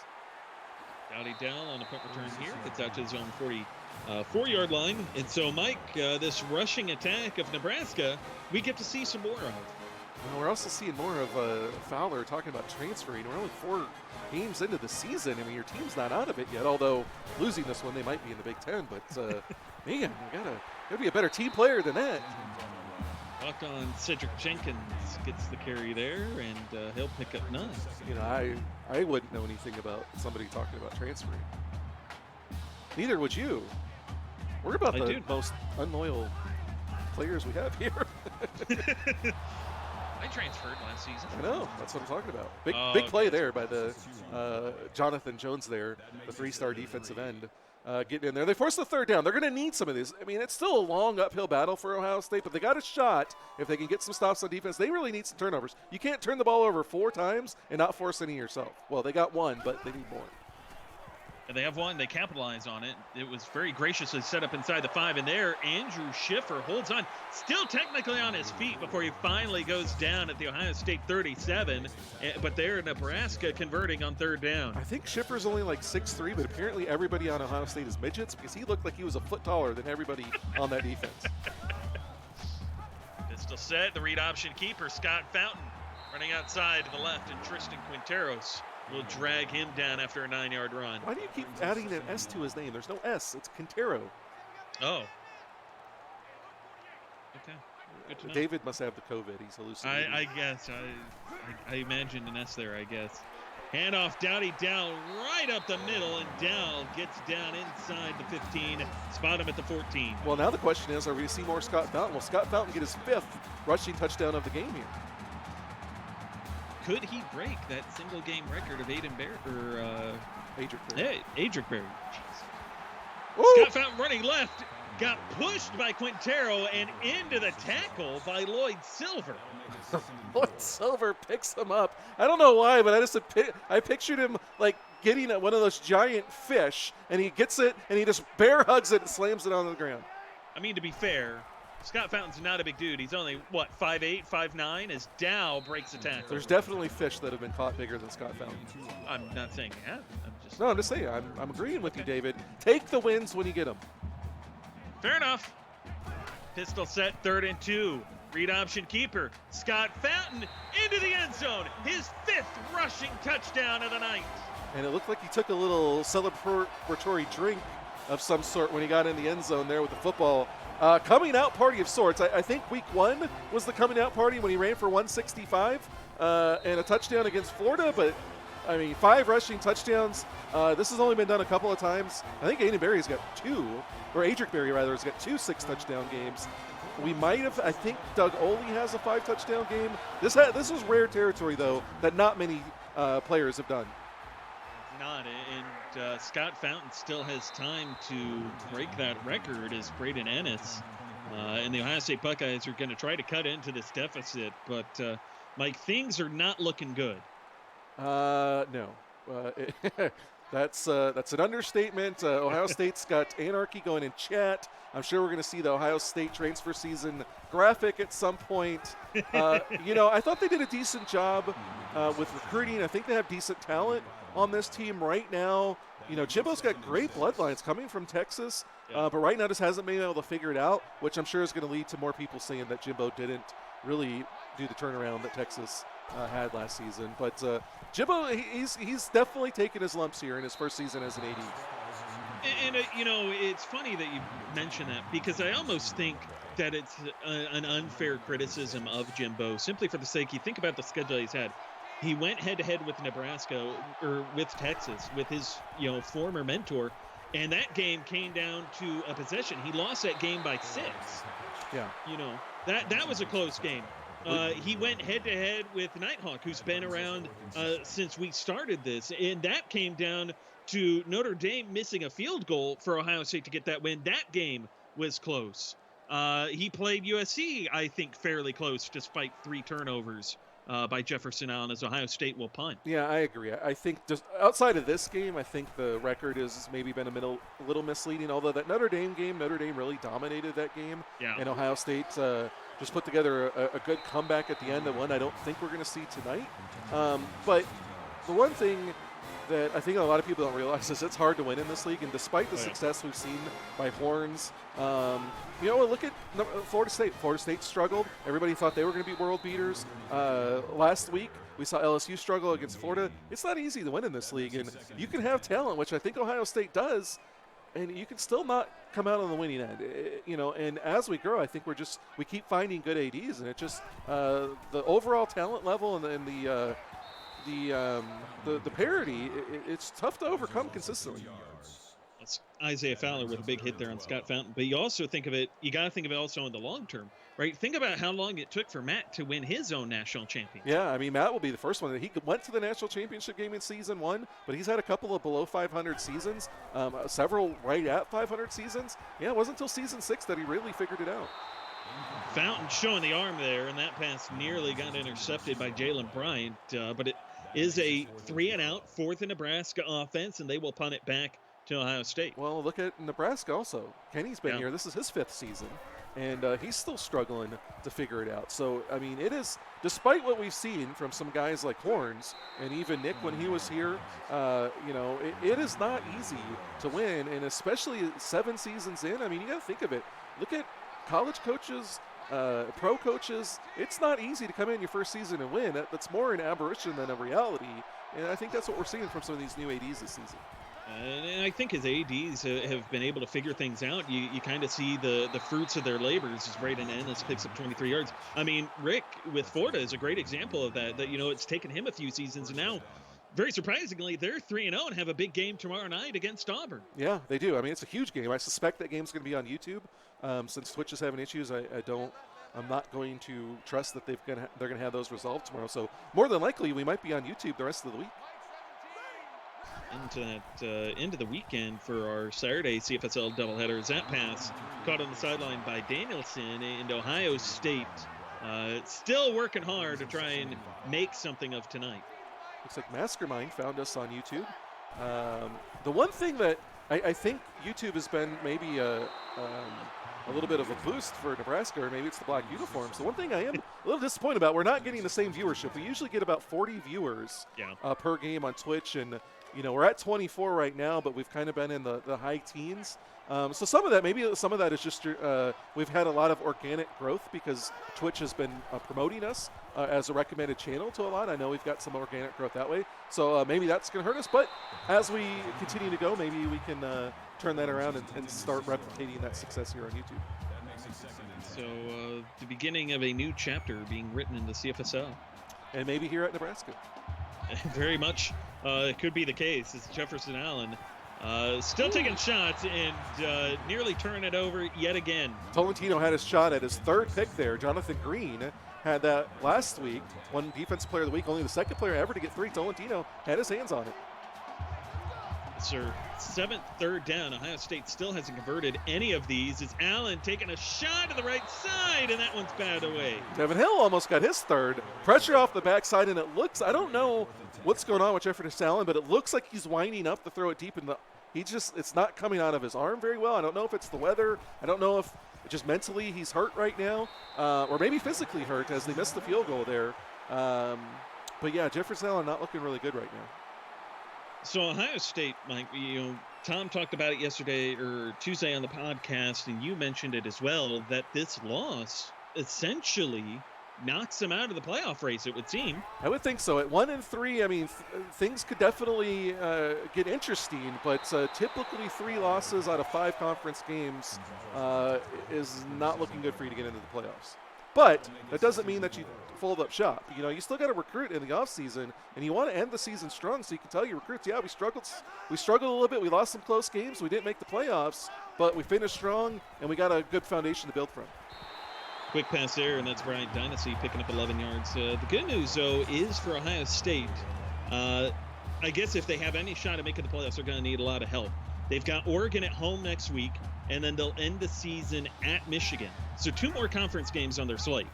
Dowdy Dell on a punt return here. Gets out to his own 44-yard line. And so, Mike, this rushing attack of Nebraska, we get to see some more of. Well, we're also seeing more of Fowler talking about transferring. We're only 4 games into the season. I mean, your team's not out of it yet, although losing this one, they might be in the Big Ten. But, man, you gotta be a better team player than that. Walked on Cedric Jenkins gets the carry there, and he'll pick up 9. I wouldn't know anything about somebody talking about transferring. Neither would you. We're about the most unloyal players we have here. I transferred last season. I know. That's what I'm talking about. Big play okay. there by the Jonathan Jones there, the 3-star defensive end, getting in there. They forced the third down. They're going to need some of these. I mean, it's still a long uphill battle for Ohio State, but they got a shot. If they can get some stops on defense, they really need some turnovers. You can't turn the ball over 4 times and not force any yourself. Well, they got one, but they need more. And they have one. They capitalize on it. It was very graciously set up inside the 5. And there, Andrew Schiffer holds on. Still technically on his feet before he finally goes down at the Ohio State 37. But there, Nebraska converting on third down. I think Schiffer's only like 6'3", but apparently everybody on Ohio State is midgets because he looked like he was a foot taller than everybody on that defense. Pistol set. The read option keeper, Scott Fountain, running outside to the left. And Tristan Quinteros will drag him down after a 9-yard run. Why do you keep adding an S to his name? There's no S. It's Quintero. Oh. Okay. Good to know. David must have the COVID. He's hallucinating. I guess. I imagined an S there, I guess. Handoff, Dowdy Dowell right up the middle, and Dowell gets down inside the 15. Spot him at the 14. Well, now the question is, are we going to see more Scott Fountain? Will Scott Fountain get his 5th rushing touchdown of the game here? Could he break that single game record of Adric Berry? Adric Berry. Scott Fountain running left, got pushed by Quintero and into the tackle by Lloyd Silver. Lloyd Silver picks him up. I don't know why, but I pictured him like getting at one of those giant fish, and he gets it, and he just bear hugs it and slams it on the ground. I mean, to be fair, Scott Fountain's not a big dude. He's only, 5'8", 5'9", as Dow breaks the tackle. There's definitely fish that have been caught bigger than Scott Fountain. I'm not saying he hasn't. I'm just saying. I'm agreeing with you, David. Take the wins when you get them. Fair enough. Pistol set, 3rd and 2. Read option keeper, Scott Fountain into the end zone. His 5th rushing touchdown of the night. And it looked like he took a little celebratory drink of some sort when he got in the end zone there with the football. Coming out party of sorts. I think week 1 was the coming out party when he ran for 165 and a touchdown against Florida. But, I mean, 5 rushing touchdowns. This has only been done a couple of times. I think Adric Berry has got 2 has got 2 6-touchdown games. We might have, I think Doug Oley has a 5-touchdown game. This was rare territory, though, that not many players have done. Not, and Scott Fountain still has time to break that record as Braden Ennis. And the Ohio State Buckeyes are going to try to cut into this deficit. But, Mike, things are not looking good. No. That's an understatement. Ohio State's got anarchy going in chat. I'm sure we're going to see the Ohio State transfer season graphic at some point. I thought they did a decent job with recruiting. I think they have decent talent on this team right now. Jimbo's got great bloodlines coming from Texas, but right now just hasn't been able to figure it out, which I'm sure is going to lead to more people saying that Jimbo didn't really do the turnaround that Texas had last season. But Jimbo, he's definitely taken his lumps here in his first season as an AD. And it's funny that you mention that, because I almost think that it's an unfair criticism of Jimbo, simply for the sake, you think about the schedule he's had. He went head-to-head with Nebraska, or with Texas, with his former mentor, and that game came down to a possession. He lost that game by 6. Yeah. That was a close game. He went head-to-head with Nighthawk, who's been around since we started this, and that came down to Notre Dame missing a field goal for Ohio State to get that win. That game was close. He played USC, I think, fairly close, despite 3 turnovers by Jefferson Allen, as Ohio State will punt. Yeah, I agree. I think just outside of this game, I think the record has maybe been a little misleading, although that Notre Dame game, Notre Dame really dominated that game. Yeah. And Ohio State just put together a good comeback at the end, the one I don't think we're going to see tonight. But the one thing that I think a lot of people don't realize is it's hard to win in this league, and despite the success we've seen by Horns, look at Florida State. Florida State struggled. Everybody thought they were going to be world beaters. Last week, we saw LSU struggle against Florida. It's not easy to win in this league, and you can have talent, which I think Ohio State does, and you can still not come out on the winning end. And as we grow, I think we keep finding good ADs, and it just the overall talent level and the parity, it's tough to overcome consistently. It's Isaiah Fowler with a big hit there on Scott Fountain. But you also think of it, you got to think of it also in the long term, right? Think about how long it took for Matt to win his own national championship. Yeah, I mean, Matt will be the first one. He went to the national championship game in season 1, but he's had a couple of below 500 seasons, several right at 500 seasons. Yeah, it wasn't until season 6 that he really figured it out. Fountain showing the arm there, and that pass nearly got intercepted by Jalen Bryant, but it is a 3-and-out, fourth in Nebraska offense, and they will punt it back to Ohio State. Well, look at Nebraska also. Kenny's been here. This is his 5th season, and he's still struggling to figure it out. So, I mean, it is, despite what we've seen from some guys like Horns and even Nick when he was here, it is not easy to win, and especially 7 seasons in. I mean, you got to think of it. Look at college coaches, pro coaches. It's not easy to come in your first season and win. That's more an aberration than a reality, and I think that's what we're seeing from some of these new ADs this season. And I think as ADs have been able to figure things out, you kind of see the fruits of their labors. As Braden Ennis picks up 23 yards. I mean, Rick with Florida is a great example of that, it's taken him a few seasons, and now, very surprisingly, they're 3-0 and have a big game tomorrow night against Auburn. Yeah, they do. I mean, it's a huge game. I suspect that game's going to be on YouTube. Since Twitch is having issues, I'm not going to trust that they're going to have those resolved tomorrow. So more than likely, we might be on YouTube the rest of the week. Into the weekend for our Saturday CFSL doubleheader is that pass caught on the sideline by Danielson, and Ohio State still working hard to try and make something of tonight. Looks like Mastermind found us on YouTube. The one thing that I think YouTube has been maybe a little bit of a boost for Nebraska, or maybe it's the black uniforms. The one thing I am a little disappointed about, we're not getting the same viewership. We usually get about 40 viewers per game on Twitch, and we're at 24 right now, but we've kind of been in the high teens. So some of that is just we've had a lot of organic growth because Twitch has been promoting us as a recommended channel to a lot. I know we've got some organic growth that way. So maybe that's going to hurt us. But as we continue to go, maybe we can turn that around and start replicating that success here on YouTube. So the beginning of a new chapter being written in the CFSL. And maybe here at Nebraska. Very much it could be the case. It's Jefferson Allen still taking shots and nearly turning it over yet again. Tolentino had his shot at his 3rd pick there. Jonathan Green had that last week, won Defensive Player of the Week, only the 2nd player ever to get 3. Tolentino had his hands on it. It's their 7th third down. Ohio State still hasn't converted any of these. It's Allen taking a shot to the right side, and that one's batted away. Devin Hill almost got his 3rd. Pressure off the backside, and it looks, I don't know what's going on with Jefferson Allen, but it looks like he's winding up to throw it deep in the, it's not coming out of his arm very well. I don't know if it's the weather. I don't know if just mentally he's hurt right now, or maybe physically hurt as they missed the field goal there. But yeah, Jefferson Allen not looking really good right now. So Ohio State, Mike, Tom talked about it yesterday or Tuesday on the podcast, and you mentioned it as well, that this loss essentially knocks them out of the playoff race, it would seem. I would think so. At 1-3, I mean, things could definitely get interesting, but typically 3 losses out of 5 conference games is not looking good for you to get into the playoffs. But that doesn't mean that you fold up shop. You still got to recruit in the offseason, and you want to end the season strong so you can tell your recruits, yeah, we struggled a little bit. We lost some close games. We didn't make the playoffs, but we finished strong, and we got a good foundation to build from. Quick pass there, and that's Brian Dynasty picking up 11 yards. The good news, though, is for Ohio State, I guess if they have any shot at making the playoffs, they're going to need a lot of help. They've got Oregon at home next week, and then they'll end the season at Michigan. So 2 more conference games on their slate.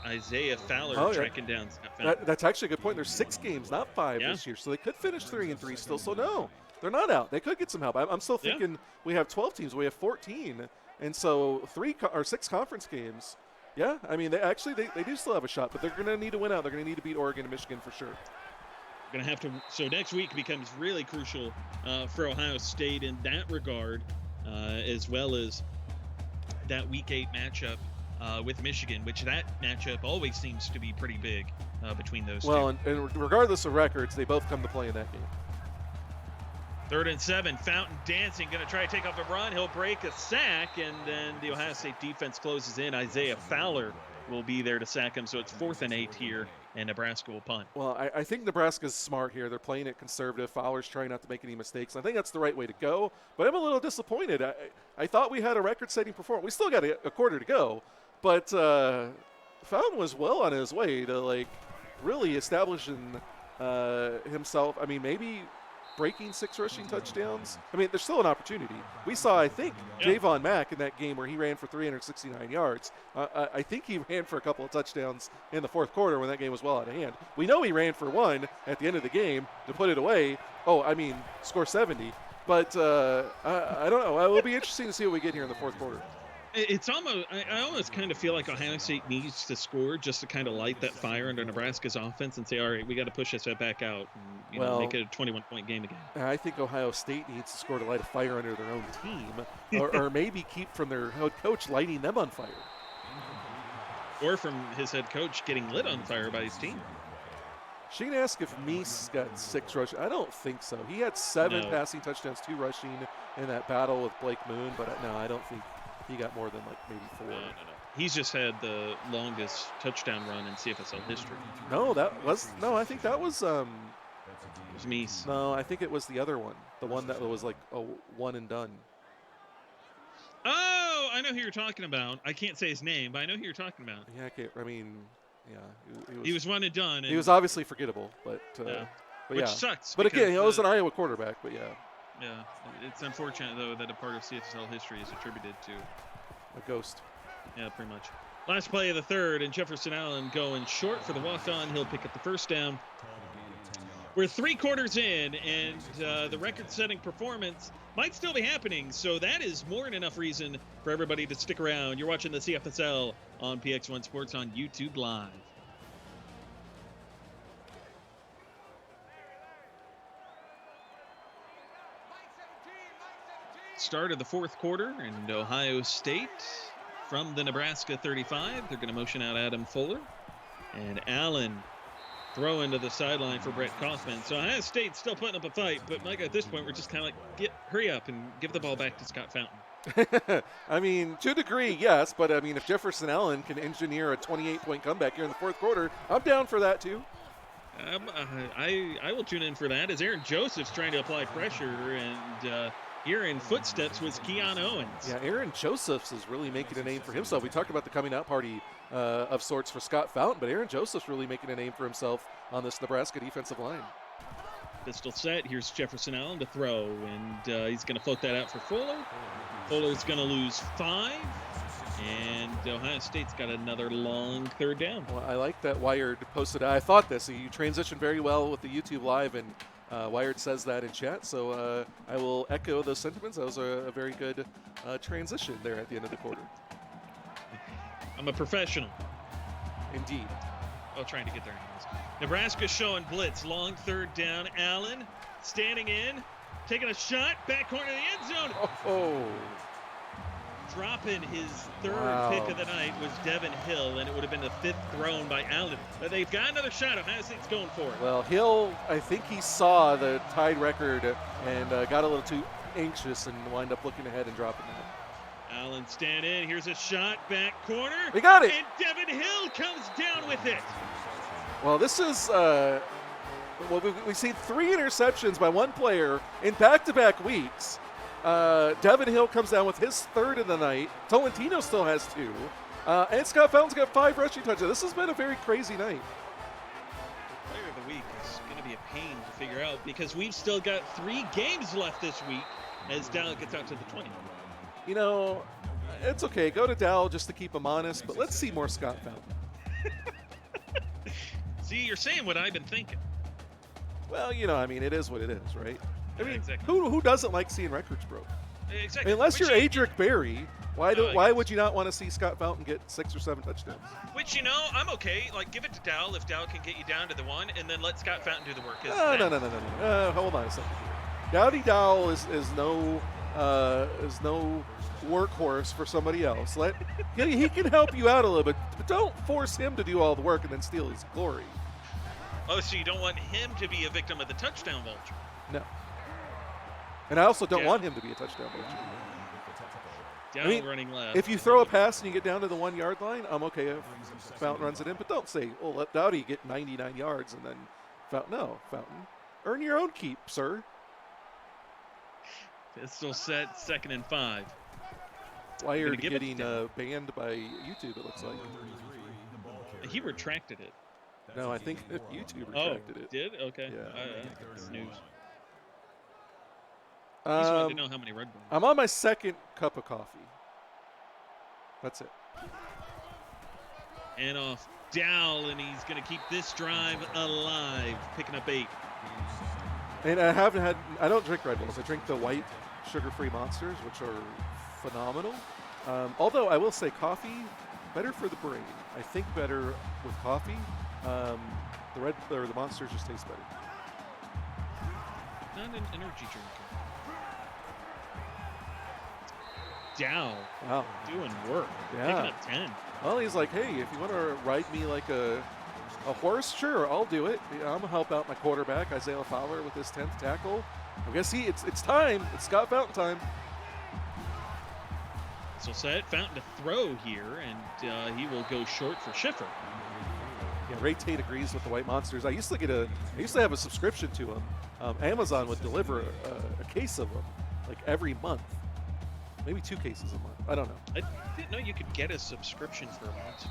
Isaiah Fowler tracking down Scott Fountain. That's actually a good point. There's 6 games, not 5 this year, so they could finish 3-3 still. So no, they're not out. They could get some help. I'm still thinking we have 12 teams. We have 14, and so 6 conference games. Yeah, I mean, they do still have a shot, but they're going to need to win out. They're going to need to beat Oregon and Michigan for sure. Going to have to. So next week becomes really crucial for Ohio State in that regard, as well as that Week 8 matchup with Michigan, which that matchup always seems to be pretty big between those two. Well, and regardless of records, they both come to play in that game. 3rd and 7, Fountain dancing, going to try to take off a run. He'll break a sack, and then the Ohio State defense closes in. Isaiah Fowler will be there to sack him, so it's 4th and 8 here and Nebraska will punt. Well, I think Nebraska's smart here. They're playing it conservative. Fowler's trying not to make any mistakes. I think that's the right way to go, but I'm a little disappointed. I thought we had a record-setting performance. We still got a quarter to go, but Fountain was well on his way to, like, really establishing himself. I mean, maybe breaking 6 rushing touchdowns. I mean, there's still an opportunity. We saw, I think, Javon Mack in that game where he ran for 369 yards. I think he ran for a couple of touchdowns in the fourth quarter when that game was well out of hand. We know he ran for 1 at the end of the game to put it away. Score 70. But I don't know. It will be interesting to see what we get here in the fourth quarter. It's almost, I almost kind of feel like Ohio State needs to score just to kind of light that fire under Nebraska's offense and say, all right, we got to push this back out and make it a 21-point game again. I think Ohio State needs to score to light a fire under their own team or maybe keep from their head coach lighting them on fire. Or from his head coach getting lit on fire by his team. She can ask if Meese got 6 rushing. I don't think so. He had 7 passing touchdowns, 2 rushing in that battle with Blake Moon, but no, I don't think he got more than like maybe 4. No. He's just had the longest touchdown run in CFSL history. I think that was it was Meese. No, I think it was the other one. The one that was like a one and done. Oh, I know who you're talking about. I can't say his name, but I know who you're talking about. Yeah, he was one and done. And he was obviously forgettable, but which sucks. But again, he was an Iowa quarterback, but yeah. Yeah, it's unfortunate, though, that a part of CFSL history is attributed to a ghost. Yeah, pretty much. Last play of the third, and Jefferson Allen going short for the walk-on. He'll pick up the first down. We're 3 quarters in, and the record-setting performance might still be happening, so that is more than enough reason for everybody to stick around. You're watching the CFSL on PX1 Sports on YouTube Live. Start of the fourth quarter, and Ohio State from the Nebraska 35. They're going to motion out Adam Fuller. And Allen throw into the sideline for Brett Kaufman. So Ohio State's still putting up a fight, but Mike, at this point, we're just kind of like, hurry up and give the ball back to Scott Fountain. I mean, to a degree, yes, but I mean, if Jefferson Allen can engineer a 28-point comeback here in the fourth quarter, I'm down for that too. I will tune in for that as Aaron Joseph's trying to apply pressure, and here in footsteps was Keon Owens. Yeah, Aaron Josephs is really making a name for himself. We talked about the coming out party of sorts for Scott Fountain, but Aaron Joseph's really making a name for himself on this Nebraska defensive line. Pistol set. Here's Jefferson Allen to throw, and he's going to float that out for Fuller. Fuller's going to lose 5, and Ohio State's got another long third down. Well, I like that Wired posted. I thought this. You transitioned very well with the YouTube Live, and Wired says that in chat, so I will echo those sentiments. That was a very good transition there at the end of the quarter. I'm a professional. Indeed. Oh, trying to get there anyways. Nebraska showing blitz. Long third down. Allen standing in, taking a shot. Back corner of the end zone. Oh. Dropping his third pick of the night was Devin Hill, and it would have been the 5th thrown by Allen. But they've got another shot. Ohio State's going for it. Well, Hill, I think he saw the tied record and got a little too anxious and wound up looking ahead and dropping that. Allen stand in. Here's a shot. Back corner. We got it. And Devin Hill comes down with it. Well, this is we've seen 3 interceptions by one player in back-to-back weeks. Devin Hill comes down with his 3rd of the night. Tolentino still has 2. And Scott Fountain's got 5 rushing touchdowns. This has been a very crazy night. Player of the week is going to be a pain to figure out because we've still got 3 games left this week as Dallas gets out to the 20. You know, it's okay. Go to Dow just to keep him honest, but let's see more Scott Fountain. See, you're saying what I've been thinking. Well, you know, I mean, it is what it is, right? I mean, exactly. who doesn't like seeing records broke? Exactly. Unless you're Adric Berry, why would you not want to see Scott Fountain get 6 or 7 touchdowns? Which, you know, I'm okay. Like, give it to Dow if Dow can get you down to the 1, and then let Scott Fountain do the work. No. Hold on a second here. Dowdy Dowell is no workhorse for somebody else. He can help you out a little bit, but don't force him to do all the work and then steal his glory. Oh, so you don't want him to be a victim of the touchdown vulture? No. And I also don't want him to be a touchdown vulture. Down running left. If you throw a pass and you get down to the 1 yard line, I'm okay if Fountain runs it in. But don't say, "Oh, let Dowdy get 99 yards and then Fountain, earn your own keep, sir." Pistol set, 2nd and 5. Wired getting banned by YouTube, it looks like. He retracted it. No, I think YouTube retracted it. Did? Okay. Yeah. Snooze. He just wanted to know how many Red Bulls. I'm on my 2nd cup of coffee. That's it. And off Dowell, and he's going to keep this drive alive, picking up 8. And I don't drink Red Bulls. I drink the white sugar-free Monsters, which are phenomenal. Although I will say coffee, better for the brain. I think better with coffee. The Monsters just taste better. Not an energy drinker. Dowell. Wow. Doing work. Yeah. Picking up 10. Well, he's like, hey, if you want to ride me like a horse, sure, I'll do it. I'm going to help out my quarterback, Isaiah Fowler, with his 10th tackle. I guess it's time. It's Scott Fountain time. So set, Fountain to throw here, and he will go short for Schiffer. Yeah, Ray Tate agrees with the White Monsters. I used to have a subscription to them. Amazon would deliver a case of them like every month. Maybe 2 cases a month. I don't know. I didn't know you could get a subscription for a month.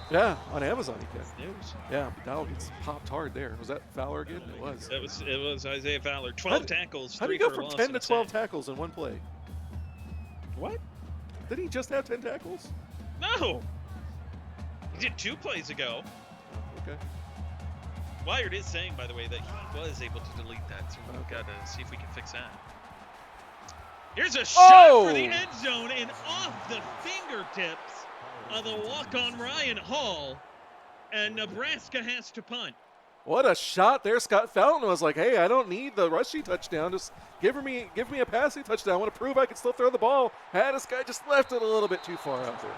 Yeah, on Amazon you can. News. Yeah, but Dowell gets popped hard there. Was that Fowler again? It was. It was Isaiah Fowler. 12 tackles. How do you go from 10 to 12 tackles in one play? What? Did he just have 10 tackles? No. He did 2 plays ago. Oh, okay. Wired is saying, by the way, that he was able to delete that, so we've got to see if we can fix that. Here's a shot for the end zone, and off the fingertips of the walk-on Ryan Hall, and Nebraska has to punt. What a shot there. Scott Fountain was like, hey, I don't need the rushing touchdown. Just give me a passing touchdown. I want to prove I can still throw the ball. This guy just left it a little bit too far out there.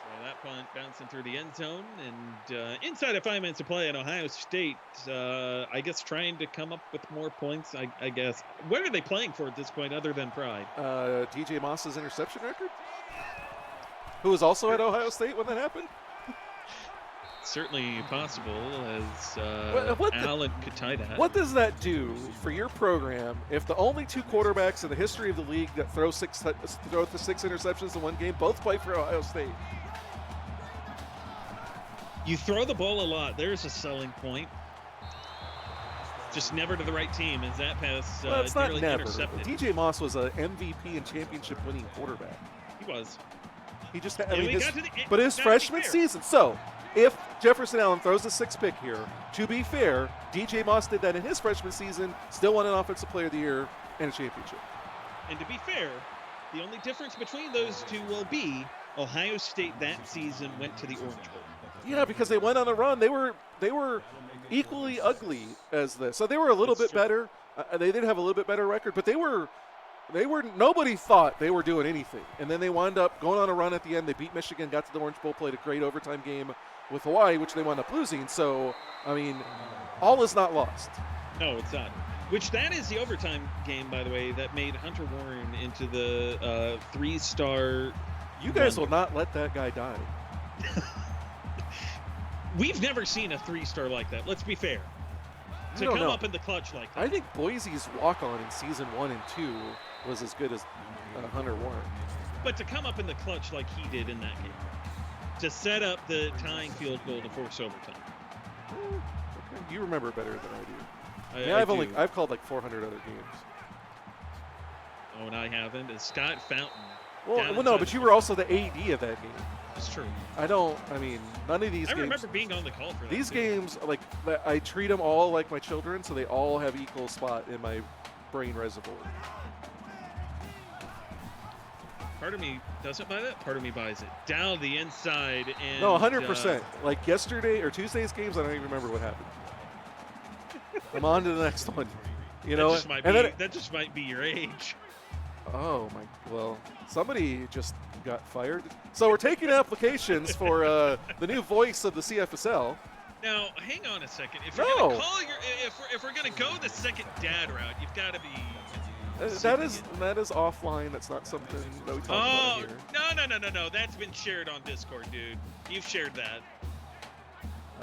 So that punt bouncing through the end zone, and inside of 5 minutes of play at Ohio State, I guess trying to come up with more points, I guess. What are they playing for at this point other than pride? DJ Moss's interception record? Who was also at Ohio State when that happened? Certainly possible, as Allen could tie that. What does that do for your program if the only 2 quarterbacks in the history of the league that throw 6 interceptions in one game both play for Ohio State? You throw the ball a lot. There's a selling point. Just never to the right team as that pass well, it's not really never. intercepted. DJ Moss was an MVP and championship-winning quarterback. He was. He just had, but his freshman season. So if Jefferson Allen throws a 6 pick here, to be fair, DJ Moss did that in his freshman season, still won an Offensive Player of the Year and a championship. And to be fair, the only difference between those two will be Ohio State that season went to the Orange Bowl. Yeah, because they went on a run. They were equally ugly as this. So they were a little bit better. They did have a little bit better record, but they were nobody thought they were doing anything. And then they wound up going on a run at the end. They beat Michigan, got to the Orange Bowl, played a great overtime game with Hawaii, which they wound up losing. So, I mean, all is not lost. No, it's not. Which that is the overtime game, by the way, that made Hunter Warren into the 3-star. You guys will not let that guy die. We've never seen a 3-star like that. Let's be fair. To come up in the clutch like that. I think Boise's walk-on in season 1 and 2 was as good as Hunter Warren. But to come up in the clutch like he did in that game, to set up the tying field goal to force overtime. Okay. You remember better than I do. I've called like 400 other games. Oh, and I haven't. And Scott Fountain. Well, no, but you were also the AD of that game. That's true. None of these games. I remember being on the call for that. These games, I treat them all like my children, so they all have equal spot in my brain reservoir. Part of me doesn't buy that. Part of me buys it. Down the inside. And no, 100%. Like yesterday or Tuesday's games, I don't even remember what happened. I'm on to the next one. That just might be your age. Oh, well, somebody just got fired. So we're taking applications for the new voice of the CFSL. Now, hang on a second. If you're gonna call if we're gonna go the second dad route, you've got to be. that is offline. That's not something that we talk about here. No. That's been shared on Discord, dude. You've shared that.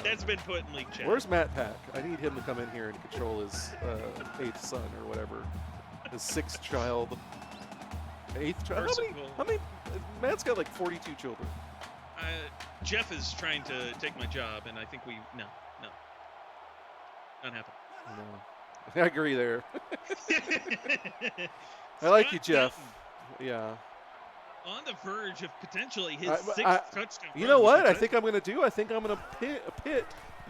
That's been put in league chat. Where's Matt Pack? I need him to come in here and control his 8th son or whatever. His 6th child. 8th child? How many? Matt's got like 42 children. Jeff is trying to take my job, and I think no. Not happening. No. I agree there. I like you, Jeff. Yeah. On the verge of potentially his 6th touchdown. You know what? I think I'm going to do? I think I'm going to pit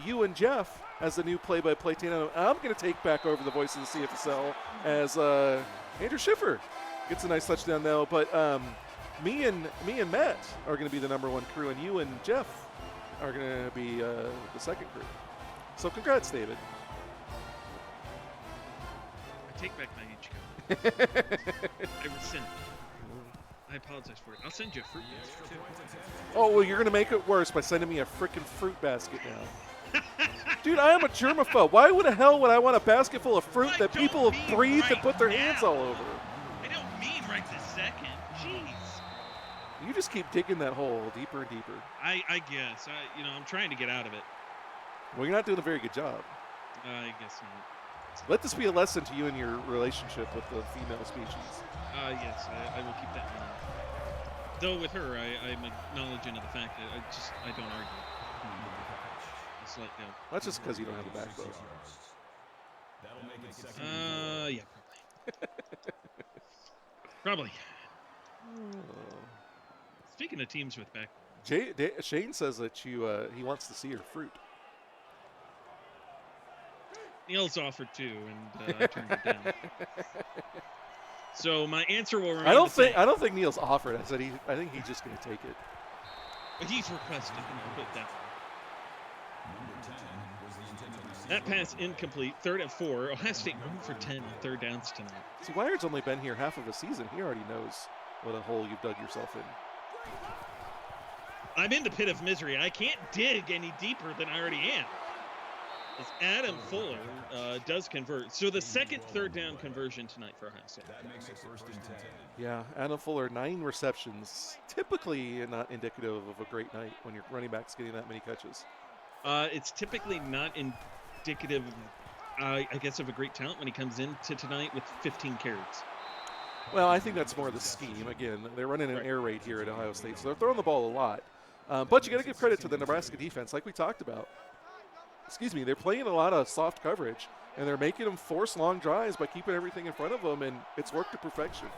you and Jeff as the new play-by-play team. I'm going to take back over the voice of the CFSL as Andrew Schiffer gets a nice touchdown now. But me and Matt are going to be the #1 crew, and you and Jeff are going to be the 2nd crew. So congrats, David. I take back my age. I rescind. I apologize for it. I'll send you a fruit basket, too. Oh, well, you're going to make it worse by sending me a freaking fruit basket now. Dude, I am a germaphobe. Why the hell would I want a basket full of fruit that people have breathed and put their hands all over? I don't mean right this second. Jeez. You just keep digging that hole deeper and deeper. I guess. I'm trying to get out of it. Well, you're not doing a very good job. I guess not. Let this be a lesson to you in your relationship with the female species. Yes, I will keep that in mind. Though with her, I'm acknowledging of the fact that I don't argue. It's like, That's just because you don't have a backbone. Yeah, probably. Probably. Speaking of teams with backbone. Shane says that he wants to see your fruit. Neil's offered too, and I turned it down. So my answer will remain I don't think Neil's offered. I think he's just going to take it. But he's requested. Put it that way. That pass incomplete. 3rd and 4. Ohio State 1 for 10 on 3rd downs tonight. See, Wired's only been here half of a season. He already knows what a hole you've dug yourself in. I'm in the pit of misery. I can't dig any deeper than I already am. As Adam Fuller does convert. So the 2nd 3rd down conversion tonight for Ohio State. That makes it 1st and 10. Yeah, Adam Fuller, 9 receptions. Typically not indicative of a great night when your running back's getting that many catches. It's typically not indicative, I guess, of a great talent when he comes into tonight with 15 carries. Well, I think that's more the scheme. Again, they're running an air raid here at Ohio State, so they're throwing the ball a lot. But you got to give credit to the Nebraska defense, like we talked about. They're playing a lot of soft coverage, and they're making them force long drives by keeping everything in front of them, and it's worked to perfection.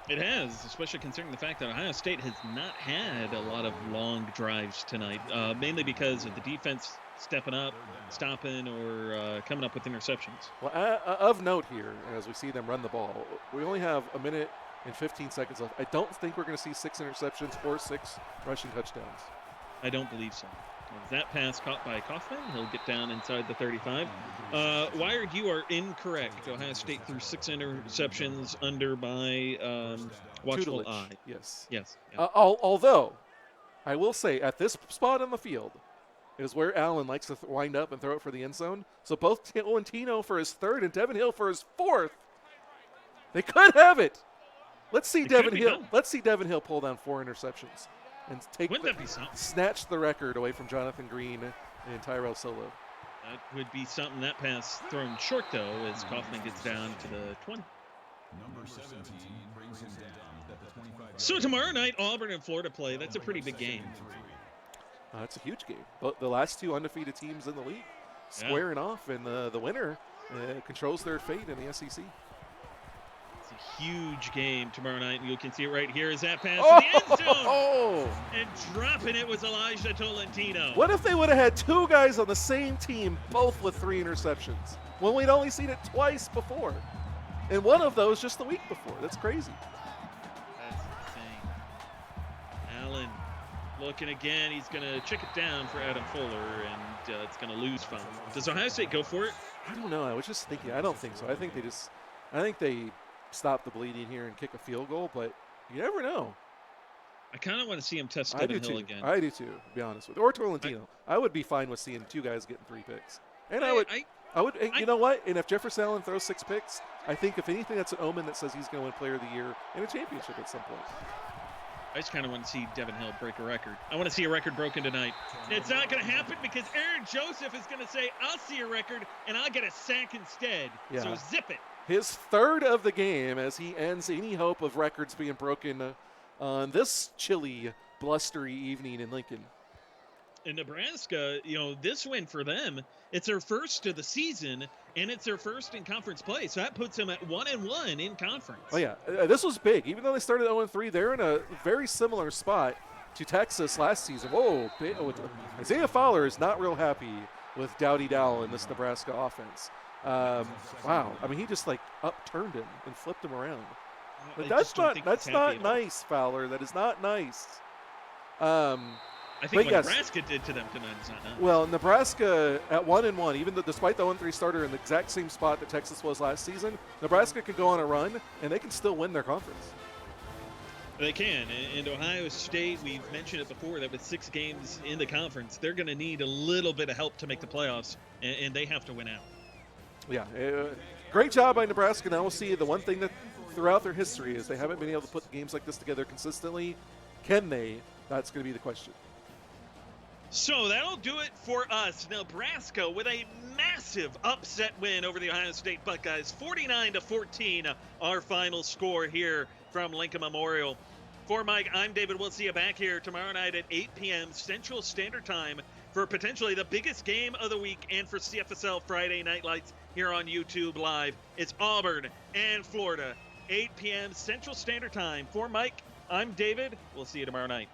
It has, especially considering the fact that Ohio State has not had a lot of long drives tonight, mainly because of the defense stepping up, stopping, or coming up with interceptions. Well, of note here, as we see them run the ball, we only have a minute and 15 seconds left. I don't think we're going to see 6 interceptions or 6 rushing touchdowns. I don't believe so. That pass caught by Kaufman. He'll get down inside the 35. Wired, you are incorrect. Ohio State threw 6 interceptions under by watchful eye. Yes. Yes. Yeah. Although, I will say, at this spot on the field is where Allen likes to wind up and throw it for the end zone. So both Tolentino for his 3rd and Devin Hill for his 4th. They could have it. Let's see Devin Hill. Let's see Devin Hill pull down 4 interceptions and snatch the record away from Jonathan Green and Tyrell Solo. That would be something. That pass thrown short, though, as Kaufman gets down to the 20. Number 17 brings him down at the 25. So tomorrow night, Auburn and Florida play. That's a pretty big game. It's a huge game. The last 2 undefeated teams in the league squaring off, and the winner controls their fate in the SEC. It's a huge game tomorrow night, and you can see it right here as that pass to the end zone. And dropping it was Elijah Tolentino. What if they would have had 2 guys on the same team, both with 3 interceptions, when we'd only seen it twice before? And one of those just the week before. That's crazy. That's insane. Allen looking again. He's going to check it down for Adam Fuller, and it's going to lose 5. Does Ohio State go for it? I don't know. I was just thinking. I don't think so. I think they stop the bleeding here and kick a field goal, but you never know. I kind of want to see him test Devin Hill again. I do too, to be honest with you. Or Tolentino. I would be fine with seeing 2 guys getting 3 picks. And I would. You know what? And if Jefferson Allen throws 6 picks, I think if anything, that's an omen that says he's going to win Player of the Year in a championship at some point. I just kind of want to see Devin Hill break a record. I want to see a record broken tonight. It's not going to happen because Aaron Joseph is going to say, I'll see a record, and I'll get a sack instead. Yeah. So zip it. His third of the game as he ends any hope of records being broken on this chilly, blustery evening in Lincoln. In Nebraska, this win for them, it's their first of the season, and it's their first in conference play. So that puts them at 1-1 in conference. Oh, yeah. This was big. Even though they started 0-3, they're in a very similar spot to Texas last season. Whoa. Isaiah Fowler is not real happy with Dowdy Dowell in this Nebraska offense. Wow. I mean, he just, upturned him and flipped him around. But that's not nice, Fowler. That is not nice. I think what Nebraska did to them tonight is not nice. Well, Nebraska at 1-1, even though despite the 0-3 starter in the exact same spot that Texas was last season, Nebraska can go on a run, and they can still win their conference. They can. And Ohio State, we've mentioned it before, that with 6 games in the conference, they're going to need a little bit of help to make the playoffs, and they have to win out. Yeah. Great job by Nebraska. Now we'll see the one thing that throughout their history is they haven't been able to put games like this together consistently. Can they? That's going to be the question. So that'll do it for us. Nebraska with a massive upset win over the Ohio State Buckeyes, 49-14, our final score here from Lincoln Memorial. For Mike, I'm David. We'll see you back here tomorrow night at 8 p.m. Central Standard Time for potentially the biggest game of the week and for CFSL Friday Night Lights here on YouTube Live. It's Auburn and Florida, 8 p.m. Central Standard Time. For Mike, I'm David. We'll see you tomorrow night.